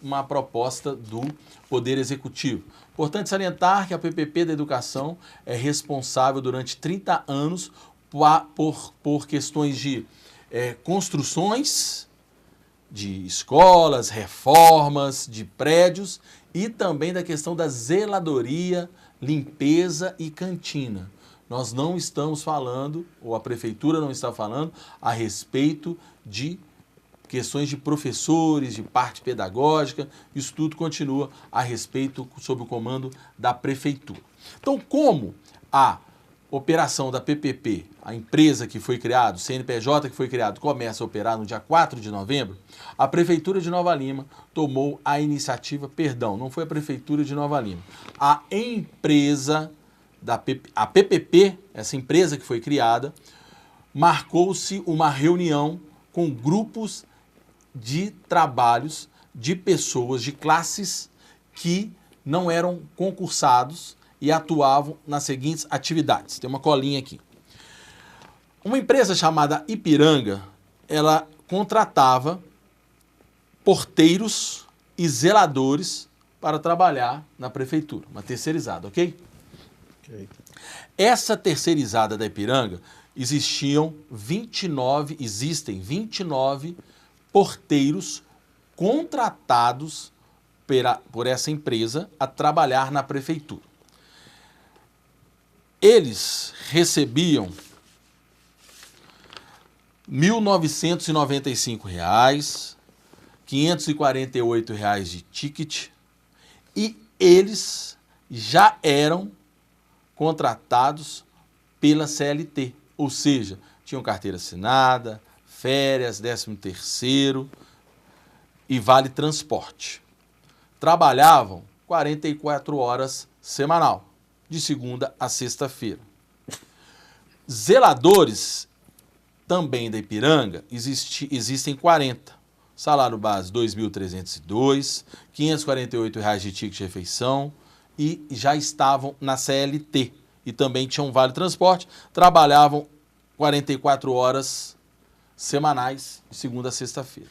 uma proposta do Poder Executivo. Importante salientar que a PPP da Educação é responsável durante 30 anos por questões de construções de escolas, reformas de prédios e também da questão da zeladoria, limpeza e cantina. Nós não estamos falando, ou a prefeitura não está falando, a respeito de questões de professores, de parte pedagógica, isso tudo continua a respeito sob o comando da prefeitura. Então, como a operação da PPP, a empresa que foi criada, o CNPJ que foi criado, começa a operar no dia 4 de novembro, a Prefeitura de Nova Lima tomou a iniciativa, não foi a Prefeitura de Nova Lima, a empresa, a PPP, essa empresa que foi criada, marcou-se uma reunião com grupos de trabalhos de pessoas, de classes que não eram concursados e atuavam nas seguintes atividades. Tem uma colinha aqui. Uma empresa chamada Ipiranga, ela contratava porteiros e zeladores para trabalhar na prefeitura, uma terceirizada, ok? Essa terceirizada da Ipiranga, existem 29 porteiros contratados por essa empresa a trabalhar na prefeitura. Eles recebiam R$ 1.995, R$ 548 de ticket e eles já eram contratados pela CLT, ou seja, tinham carteira assinada, férias, 13º e vale transporte. Trabalhavam 44 horas semanal, de segunda a sexta-feira. Zeladores, também da Ipiranga, existem 40. Salário base, R$ 2.302, R$ 548 de ticket de refeição e já estavam na CLT. E também tinham vale transporte, trabalhavam 44 horas semanais, de segunda a sexta-feira.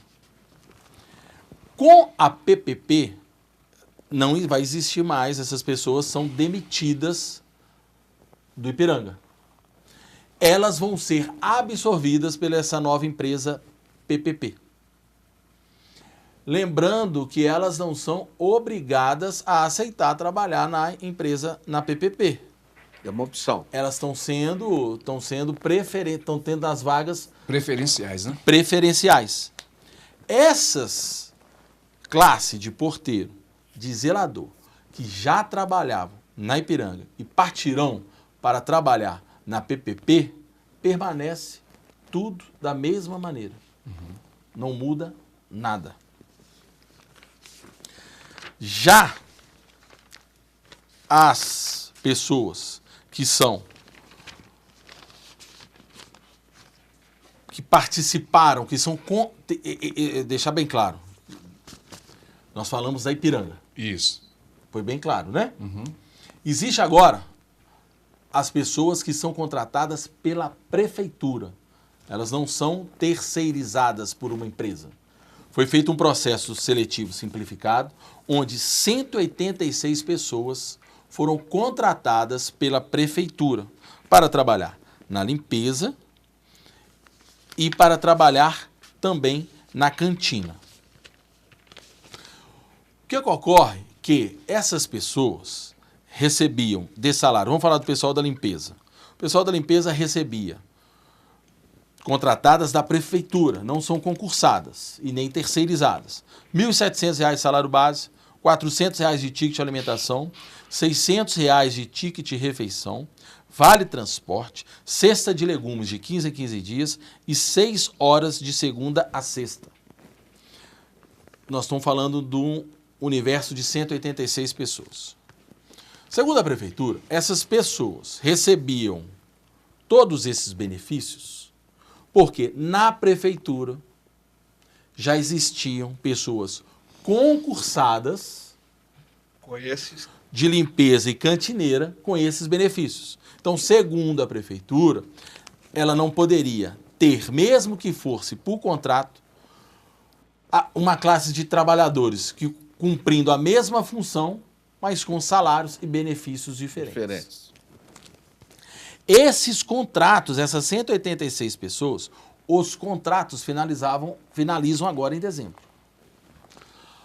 Com a PPP, não vai existir mais, essas pessoas são demitidas do Ipiranga. Elas vão ser absorvidas pela essa nova empresa PPP. Lembrando que elas não são obrigadas a aceitar trabalhar na empresa, na PPP. É uma opção. Elas estão tendo as vagas preferenciais, né? Preferenciais. Essas classes de porteiro, de zelador, que já trabalhavam na Ipiranga e partirão para trabalhar na PPP, permanece tudo da mesma maneira. Não muda nada. Já as pessoas que participaram, que são... deixar bem claro, nós falamos da Ipiranga. Isso. Foi bem claro, né? Uhum. Existe agora as pessoas que são contratadas pela prefeitura. Elas não são terceirizadas por uma empresa. Foi feito um processo seletivo simplificado, onde 186 pessoas foram contratadas pela prefeitura para trabalhar na limpeza e para trabalhar também na cantina. O que ocorre? Que essas pessoas recebiam de salário, vamos falar do pessoal da limpeza. O pessoal da limpeza recebia, contratadas da prefeitura, não são concursadas e nem terceirizadas. R$ 1.700 de salário base, R$ 400 de ticket de alimentação, R$ 600 de ticket de refeição, vale transporte, cesta de legumes de 15 a 15 dias e 6 horas de segunda a sexta. Nós estamos falando de um universo de 186 pessoas. Segundo a prefeitura, essas pessoas recebiam todos esses benefícios porque na prefeitura já existiam pessoas concursadas de limpeza e cantineira com esses benefícios. Então, segundo a prefeitura, ela não poderia ter, mesmo que fosse por contrato, uma classe de trabalhadores que cumprindo a mesma função, mas com salários e benefícios diferentes. Esses contratos, essas 186 pessoas, os contratos finalizam agora em dezembro.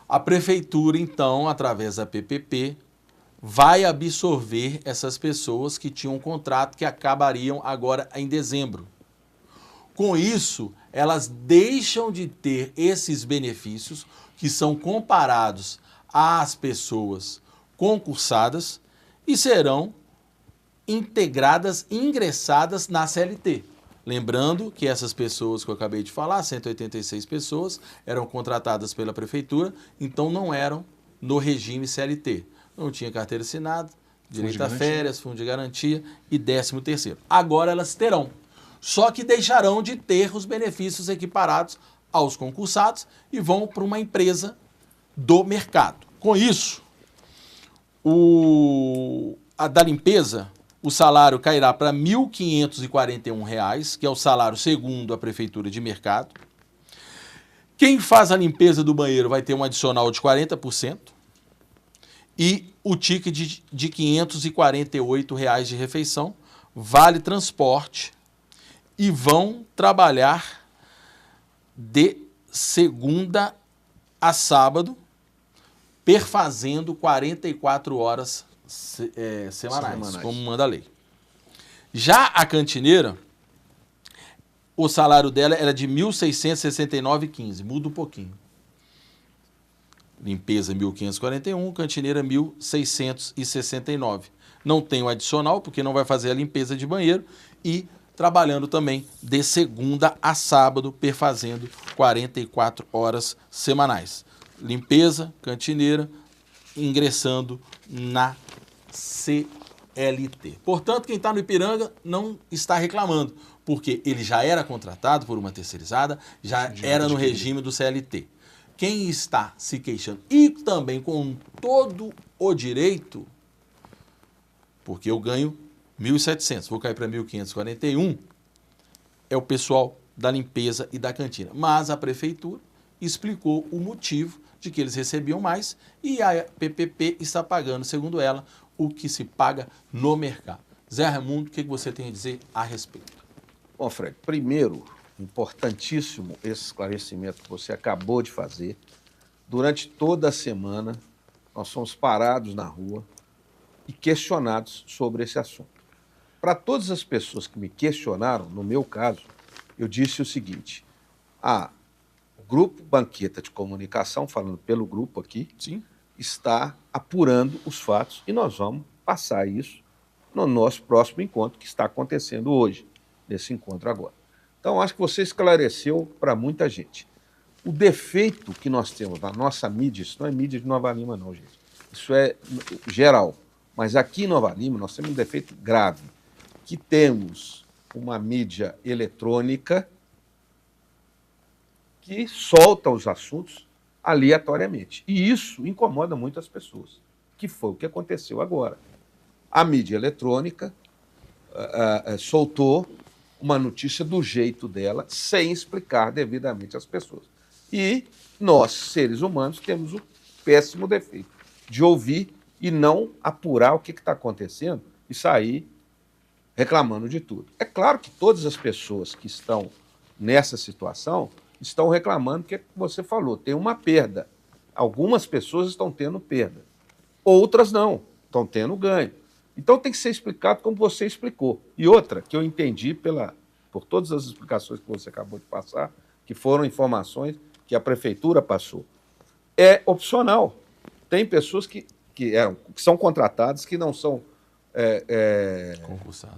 A prefeitura, então, através da PPP, vai absorver essas pessoas que tinham um contrato que acabariam agora em dezembro. Com isso, elas deixam de ter esses benefícios que são comparados às pessoas concursadas e serão integradas, ingressadas na CLT. Lembrando que essas pessoas que eu acabei de falar, 186 pessoas, eram contratadas pela prefeitura, então não eram no regime CLT. Não tinha carteira assinada, direito a férias, fundo de garantia e 13º. Agora elas terão, só que deixarão de ter os benefícios equiparados aos concursados e vão para uma empresa do mercado. Com isso, a da limpeza, o salário cairá para R$ 1.541, que é o salário segundo a prefeitura de mercado. Quem faz a limpeza do banheiro vai ter um adicional de 40% e o ticket de R$ 548 de refeição, vale transporte e vão trabalhar de segunda a sábado, perfazendo 44 horas semanais, como manda a lei. Já a cantineira, o salário dela era de R$ 1.669,15, muda um pouquinho. Limpeza 1.541, cantineira 1.669. Não tem o adicional, porque não vai fazer a limpeza de banheiro e trabalhando também de segunda a sábado, perfazendo 44 horas semanais. Limpeza, cantineira, ingressando na CLT. Portanto, quem está no Ipiranga não está reclamando, porque ele já era contratado por uma terceirizada, já era no regime do CLT. Quem está se queixando, e também com todo o direito, porque eu ganho 1.700, vou cair para 1.541, é o pessoal da limpeza e da cantina. Mas a prefeitura explicou o motivo de que eles recebiam mais e a PPP está pagando, segundo ela, o que se paga no mercado. Zé Raimundo, o que você tem a dizer a respeito? Bom, Fred, primeiro, importantíssimo esse esclarecimento que você acabou de fazer. Durante toda a semana, nós somos parados na rua e questionados sobre esse assunto. Para todas as pessoas que me questionaram, no meu caso, eu disse o seguinte: o Grupo Banqueta de Comunicação, falando pelo grupo aqui, sim, está apurando os fatos e nós vamos passar isso no nosso próximo encontro, que está acontecendo hoje, nesse encontro agora. Então, acho que você esclareceu para muita gente. O defeito que nós temos na nossa mídia, isso não é mídia de Nova Lima, não, gente. Isso é geral. Mas aqui em Nova Lima nós temos um defeito grave, que temos uma mídia eletrônica que solta os assuntos aleatoriamente. E isso incomoda muito as pessoas, que foi o que aconteceu agora. A mídia eletrônica soltou uma notícia do jeito dela, sem explicar devidamente às pessoas. E nós, seres humanos, temos o péssimo defeito de ouvir e não apurar o que está acontecendo e sair reclamando de tudo. É claro que todas as pessoas que estão nessa situação estão reclamando, que você falou, tem uma perda. Algumas pessoas estão tendo perda, outras não, estão tendo ganho. Então tem que ser explicado como você explicou. E outra, que eu entendi por todas as explicações que você acabou de passar, que foram informações que a prefeitura passou. É opcional. Tem pessoas que são contratadas, que não são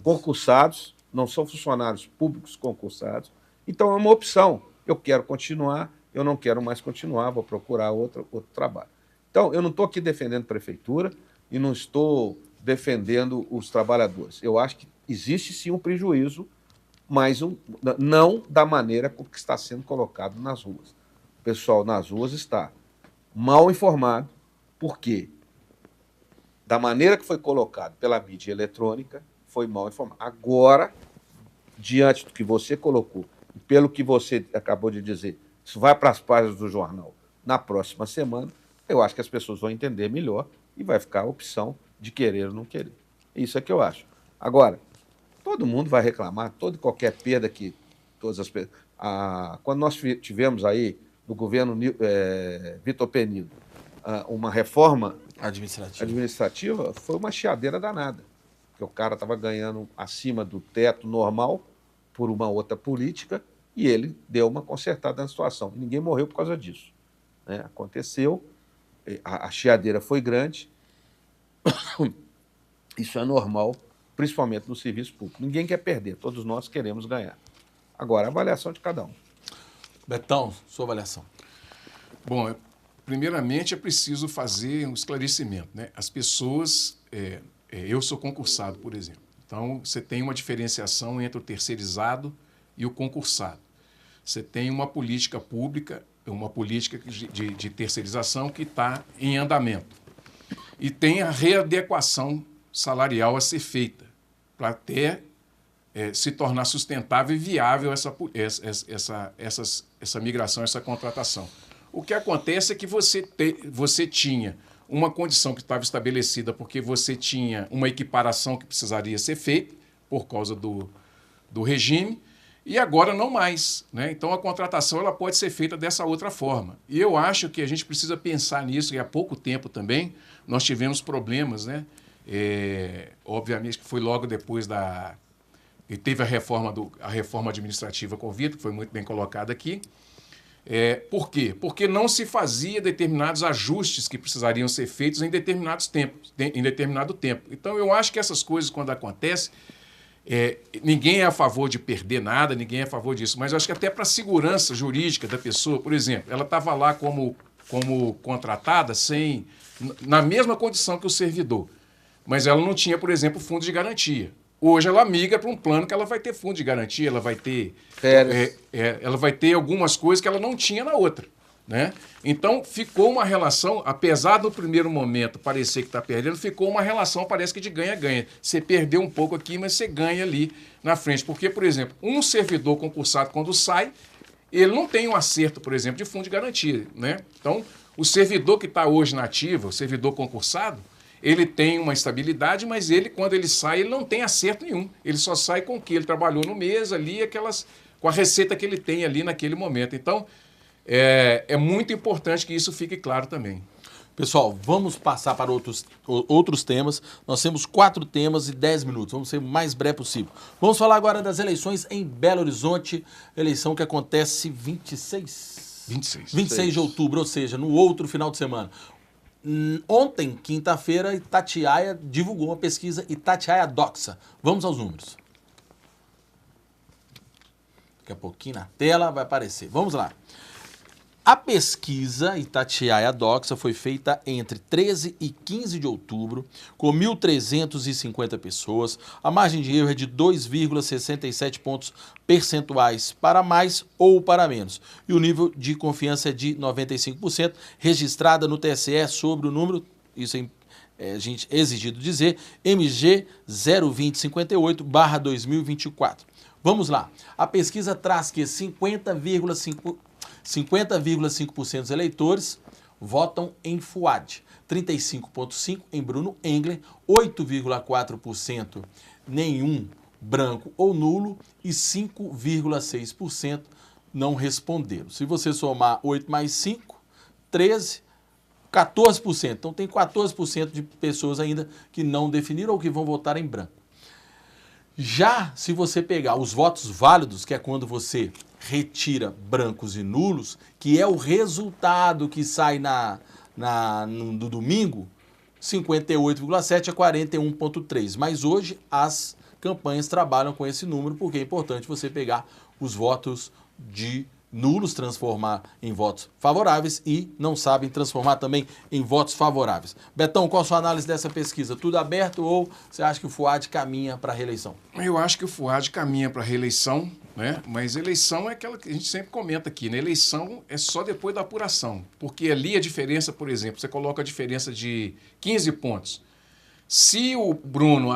concursados, não são funcionários públicos concursados. Então é uma opção. Eu quero continuar, eu não quero mais continuar, vou procurar outro trabalho. Então, eu não estou aqui defendendo a prefeitura e não estou defendendo os trabalhadores. Eu acho que existe sim um prejuízo, mas não da maneira como que está sendo colocado nas ruas. O pessoal nas ruas está mal informado, porque da maneira que foi colocado pela mídia eletrônica, foi mal informado. Agora, diante do que você colocou, e pelo que você acabou de dizer, isso vai para as páginas do jornal na próxima semana, eu acho que as pessoas vão entender melhor e vai ficar a opção de querer ou não querer. Isso é que eu acho. Agora, todo mundo vai reclamar, toda e qualquer perda que todas as pessoas... Quando nós tivemos aí, no governo Vitor Penido, uma reforma administrativa, foi uma chiadeira danada, porque o cara estava ganhando acima do teto normal por uma outra política e ele deu uma consertada na situação. Ninguém morreu por causa disso, né? Aconteceu, a chiadeira foi grande, isso é normal, principalmente no serviço público. Ninguém quer perder, todos nós queremos ganhar. Agora, a avaliação de cada um. Betão, sua avaliação. Bom, primeiramente é preciso fazer um esclarecimento, né? As pessoas, eu sou concursado, por exemplo, então você tem uma diferenciação entre o terceirizado e o concursado. Você tem uma política pública, uma política de terceirização que está em andamento. E tem a readequação salarial a ser feita para até se tornar sustentável e viável essa migração, essa contratação. O que acontece é que você tinha uma condição que estava estabelecida porque você tinha uma equiparação que precisaria ser feita por causa do regime, e agora não mais, né? Então a contratação ela pode ser feita dessa outra forma. E eu acho que a gente precisa pensar nisso, e há pouco tempo também nós tivemos problemas, né? Obviamente que foi logo depois e teve a reforma administrativa com o Vitor, que foi muito bem colocada aqui. Por quê? Porque não se fazia determinados ajustes que precisariam ser feitos em determinado tempo. Então, eu acho que essas coisas, quando acontecem, ninguém é a favor de perder nada, ninguém é a favor disso, mas eu acho que até para a segurança jurídica da pessoa, por exemplo, ela estava lá como contratada na mesma condição que o servidor, mas ela não tinha, por exemplo, fundo de garantia. Hoje ela migra para um plano que ela vai ter fundo de garantia, ela vai ter ela vai ter algumas coisas que ela não tinha na outra, né? Então ficou uma relação, apesar do primeiro momento parecer que está perdendo, ficou uma relação, parece que de ganha-ganha. Você perdeu um pouco aqui, mas você ganha ali na frente. Porque, por exemplo, um servidor concursado, quando sai, ele não tem um acerto, por exemplo, de fundo de garantia, né? Então, o servidor que está hoje na ativa, o servidor concursado, ele tem uma estabilidade, mas quando ele sai, ele não tem acerto nenhum. Ele só sai com o que ele trabalhou no mês ali, com a receita que ele tem ali naquele momento. Então, é muito importante que isso fique claro também. Pessoal, vamos passar para outros temas. Nós temos 4 temas e 10 minutos. Vamos ser o mais breve possível. Vamos falar agora das eleições em Belo Horizonte. Eleição que acontece 26 de outubro, ou seja, no outro final de semana. Ontem, quinta-feira, Itatiaia divulgou uma pesquisa Itatiaia Doxa. Vamos aos números. Daqui a pouquinho na tela vai aparecer. Vamos lá. A pesquisa Itatiaia Doxa foi feita entre 13 e 15 de outubro, com 1.350 pessoas. A margem de erro é de 2,67 pontos percentuais para mais ou para menos. E o nível de confiança é de 95%, registrada no TSE sobre o número, isso é a gente exigido dizer, MG 02058/2024. Vamos lá. A pesquisa traz que 50,5% dos eleitores votam em Fuad, 35,5% em Bruno Engler, 8,4% nenhum branco ou nulo e 5,6% não responderam. Se você somar 8 mais 5, 13, 14%. Então tem 14% de pessoas ainda que não definiram ou que vão votar em branco. Já se você pegar os votos válidos, que é quando você retira brancos e nulos, que é o resultado que sai no domingo, 58,7 a 41,3. Mas hoje as campanhas trabalham com esse número porque é importante você pegar os votos de nulos, transformar em votos favoráveis e não sabem transformar também em votos favoráveis. Betão, qual a sua análise dessa pesquisa? Tudo aberto ou você acha que o Fuad caminha para a reeleição? Eu acho que o Fuad caminha para a reeleição, né? Mas eleição é aquela que a gente sempre comenta aqui, né? Eleição é só depois da apuração, porque ali a diferença, por exemplo, você coloca a diferença de 15 pontos. Se o Bruno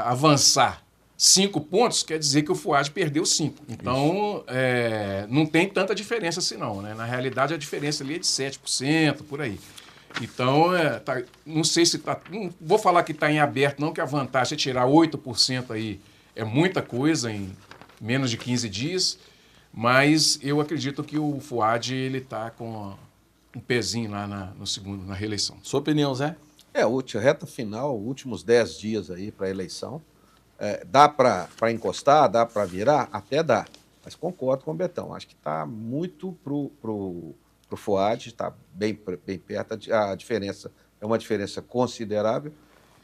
avançar 5 pontos, quer dizer que o Fuad perdeu 5. Então, não tem tanta diferença assim não, né? Na realidade, a diferença ali é de 7%, por aí. Então, não sei se está... Não vou falar que está em aberto, não, que a vantagem é tirar 8% aí. É muita coisa em menos de 15 dias, mas eu acredito que o Fuad está com um pezinho lá na reeleição. Sua opinião, Zé? Reta final, últimos 10 dias aí para a eleição. Dá para encostar, dá para virar? Até dá. Mas concordo com o Betão. Acho que está muito pro Fuad, está bem perto. A diferença é uma diferença considerável,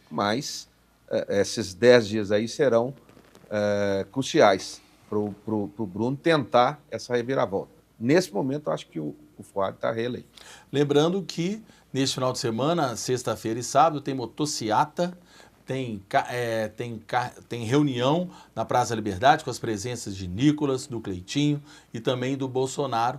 mas esses 10 dias aí serão cruciais para o Bruno tentar essa reviravolta. Nesse momento, eu acho que o Fuad está reeleito. Lembrando que neste final de semana, sexta-feira e sábado, tem motociata. Tem reunião na Praça da Liberdade com as presenças de Nicolas, do Cleitinho e também do Bolsonaro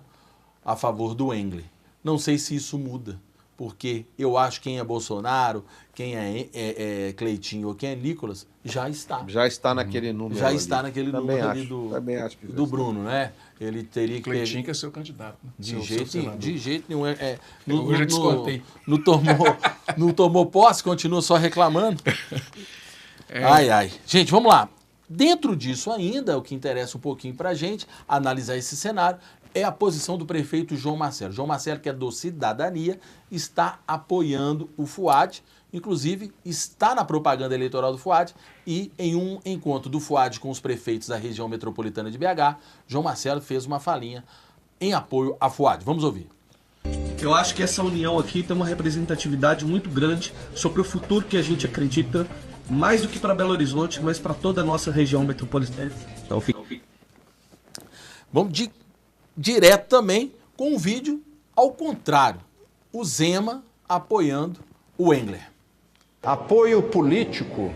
a favor do Engler. Não sei se isso muda, porque eu acho que quem é Bolsonaro, quem é Cleitinho ou quem é Nicolas, já está. Já está naquele número. Já está naquele também número acho, ali do Bruno, né? Ele teria que... Cleitinho que é seu candidato. Né? De jeito nenhum. Hoje eu descontei. Não tomou posse, continua só reclamando. Ai. Gente, vamos lá. Dentro disso ainda, o que interessa um pouquinho para a gente, analisar esse cenário, é a posição do prefeito João Marcelo. João Marcelo, que é do Cidadania, está apoiando o Fuad, inclusive está na propaganda eleitoral do Fuad e em um encontro do Fuad com os prefeitos da região metropolitana de BH, João Marcelo fez uma falinha em apoio a Fuad. Vamos ouvir. Eu acho que essa união aqui tem uma representatividade muito grande sobre o futuro que a gente acredita, mais do que para Belo Horizonte, mas para toda a nossa região metropolitana. Então, vamos direto também com um vídeo ao contrário. O Zema apoiando o Engler. Apoio político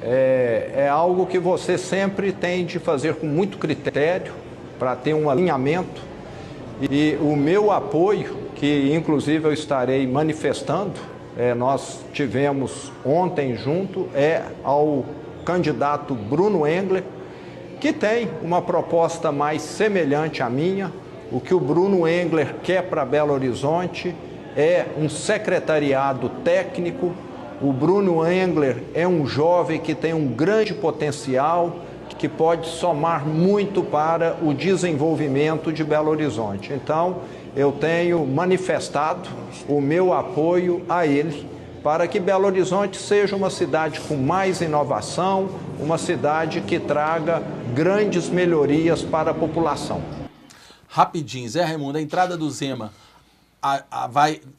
é algo que você sempre tem de fazer com muito critério para ter um alinhamento. E o meu apoio, que inclusive eu estarei manifestando, nós tivemos ontem junto, ao candidato Bruno Engler, que tem uma proposta mais semelhante à minha. O que o Bruno Engler quer para Belo Horizonte é um secretariado técnico. O Bruno Engler é um jovem que tem um grande potencial, que pode somar muito para o desenvolvimento de Belo Horizonte. Então, eu tenho manifestado o meu apoio a ele para que Belo Horizonte seja uma cidade com mais inovação, uma cidade que traga grandes melhorias para a população. Rapidinho, Zé Raimundo, a entrada do Zema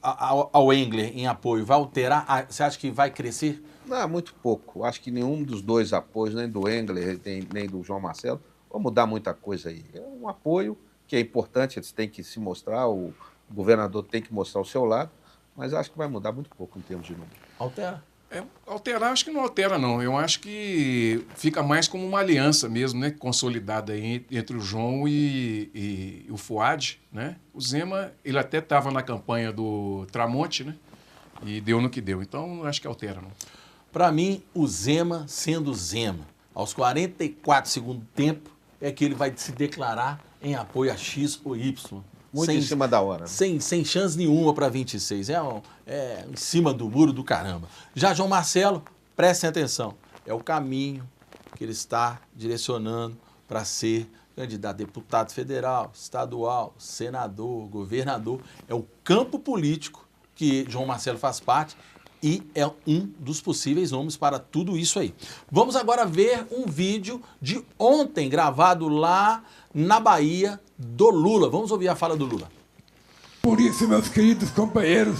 ao Engler em apoio vai alterar? Você acha que vai crescer? Não, muito pouco. Acho que nenhum dos dois apoios, nem do Engler, nem do João Marcelo, vai mudar muita coisa aí. É um apoio que é importante, eles têm que se mostrar, o governador tem que mostrar o seu lado, mas acho que vai mudar muito pouco em termos de número. Altera? Alterar, acho que não altera, não. Eu acho que fica mais como uma aliança mesmo, né? Consolidada aí entre o João e o Fuad, né? O Zema, ele até estava na campanha do Tramonte, né? E deu no que deu. Então, acho que altera, não. Para mim, o Zema sendo Zema, aos 44 segundos tempo, é que ele vai se declarar em apoio a X ou Y. Muito em cima da hora. Né? Sem chance nenhuma para 26. É em cima do muro do caramba. Já João Marcelo, prestem atenção, é o caminho que ele está direcionando para ser candidato a deputado federal, estadual, senador, governador. É o campo político que João Marcelo faz parte e é um dos possíveis nomes para tudo isso aí. Vamos agora ver um vídeo de ontem, gravado lá na Bahia, do Lula. Vamos ouvir a fala do Lula. Por isso, meus queridos companheiros,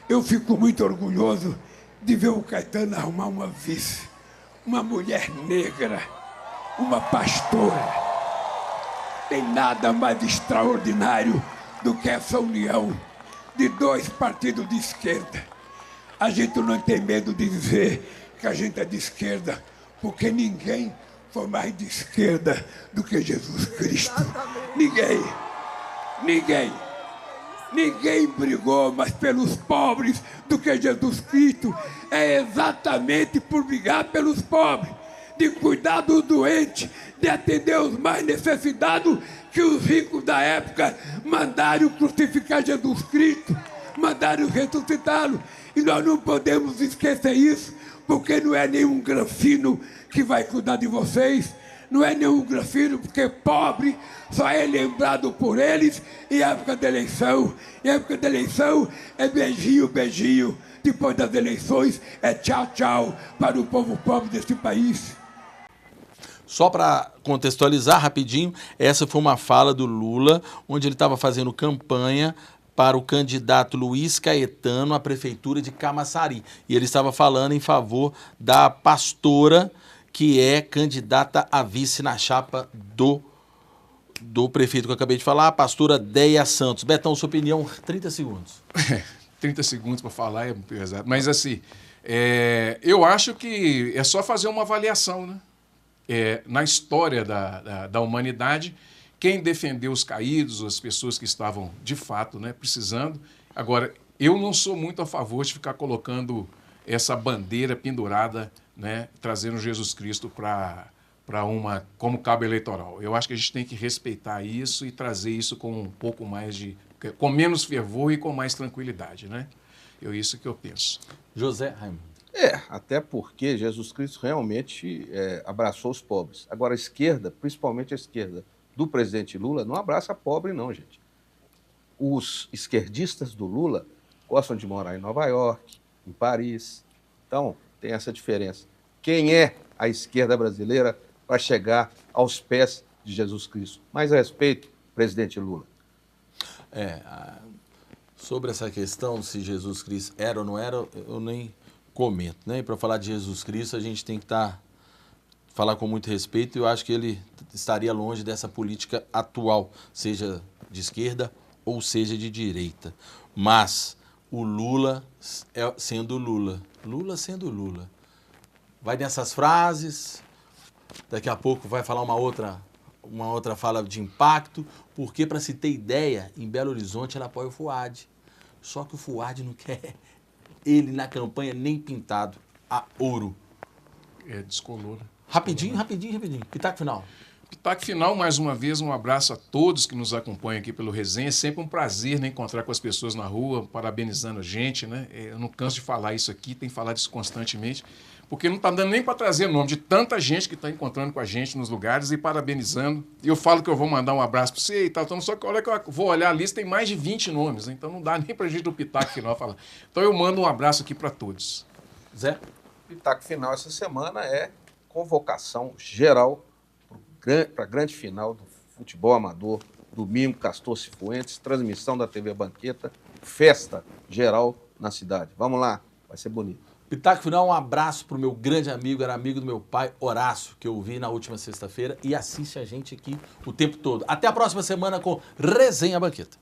eu fico muito orgulhoso de ver o Caetano arrumar uma vice, uma mulher negra, uma pastora. Tem nada mais extraordinário do que essa união de dois partidos de esquerda. A gente não tem medo de dizer que a gente é de esquerda, porque ninguém foi mais de esquerda do que Jesus Cristo. Ninguém. Ninguém brigou mais pelos pobres do que Jesus Cristo. É exatamente por brigar pelos pobres, de cuidar dos doentes, de atender os mais necessitados, que os ricos da época mandaram crucificar Jesus Cristo, mandaram ressuscitá-lo. E nós não podemos esquecer isso, porque não é nenhum granfino que vai cuidar de vocês, não é nenhum granfino, porque pobre só é lembrado por eles em época de eleição. Em época de eleição é beijinho, beijinho. Depois das eleições é tchau, tchau para o povo pobre desse país. Só para contextualizar rapidinho, essa foi uma fala do Lula, onde ele estava fazendo campanha para o candidato Luiz Caetano à prefeitura de Camaçari. E ele estava falando em favor da pastora, que é candidata a vice na chapa do prefeito que eu acabei de falar, a pastora Deia Santos. Betão, sua opinião, 30 segundos. 30 segundos para falar é pesado. Mas assim, eu acho que é só fazer uma avaliação, né? Na história da humanidade, quem defendeu os caídos, as pessoas que estavam de fato, né, precisando. Agora, eu não sou muito a favor de ficar colocando essa bandeira pendurada, né, trazendo Jesus Cristo como cabo eleitoral. Eu acho que a gente tem que respeitar isso e trazer isso com um pouco mais com menos fervor e com mais tranquilidade, né? Isso que eu penso. José Raimundo. Até porque Jesus Cristo realmente abraçou os pobres. Agora, a esquerda, principalmente a esquerda do presidente Lula, não abraça pobre, não, gente. Os esquerdistas do Lula gostam de morar em Nova York, em Paris. Então, tem essa diferença. Quem é a esquerda brasileira para chegar aos pés de Jesus Cristo? Mais a respeito, presidente Lula. Sobre essa questão, se Jesus Cristo era ou não era, eu nem comento, né? E para falar de Jesus Cristo, a gente tem que falar com muito respeito, e eu acho que ele estaria longe dessa política atual, seja de esquerda ou seja de direita. Mas o Lula sendo Lula, Lula sendo Lula, vai nessas frases, daqui a pouco vai falar uma outra fala de impacto, porque, para se ter ideia, em Belo Horizonte ela apoia o Fuad. Só que o Fuad não quer ele na campanha nem pintado a ouro. Descolou. Rapidinho. Pitaco final. Pitaco final, mais uma vez, um abraço a todos que nos acompanham aqui pelo Resenha. É sempre um prazer, né, encontrar com as pessoas na rua, parabenizando a gente, né? Eu não canso de falar isso aqui, tem que falar disso constantemente, porque não está dando nem para trazer nome de tanta gente que está encontrando com a gente nos lugares e parabenizando. E eu falo que eu vou mandar um abraço para você e tal, então, só que olha que eu vou olhar a lista, tem mais de 20 nomes, né? Então não dá nem para a gente do Pitaco final falar. Então eu mando um abraço aqui para todos. Zé? Pitaco final essa semana é convocação geral para a grande final do futebol amador, domingo, Castor Cifuentes, transmissão da TV Banqueta, festa geral na cidade. Vamos lá, vai ser bonito. Pitaco final, um abraço para o meu grande amigo, era amigo do meu pai, Horácio, que eu vi na última sexta-feira e assiste a gente aqui o tempo todo. Até a próxima semana com Resenha Banqueta.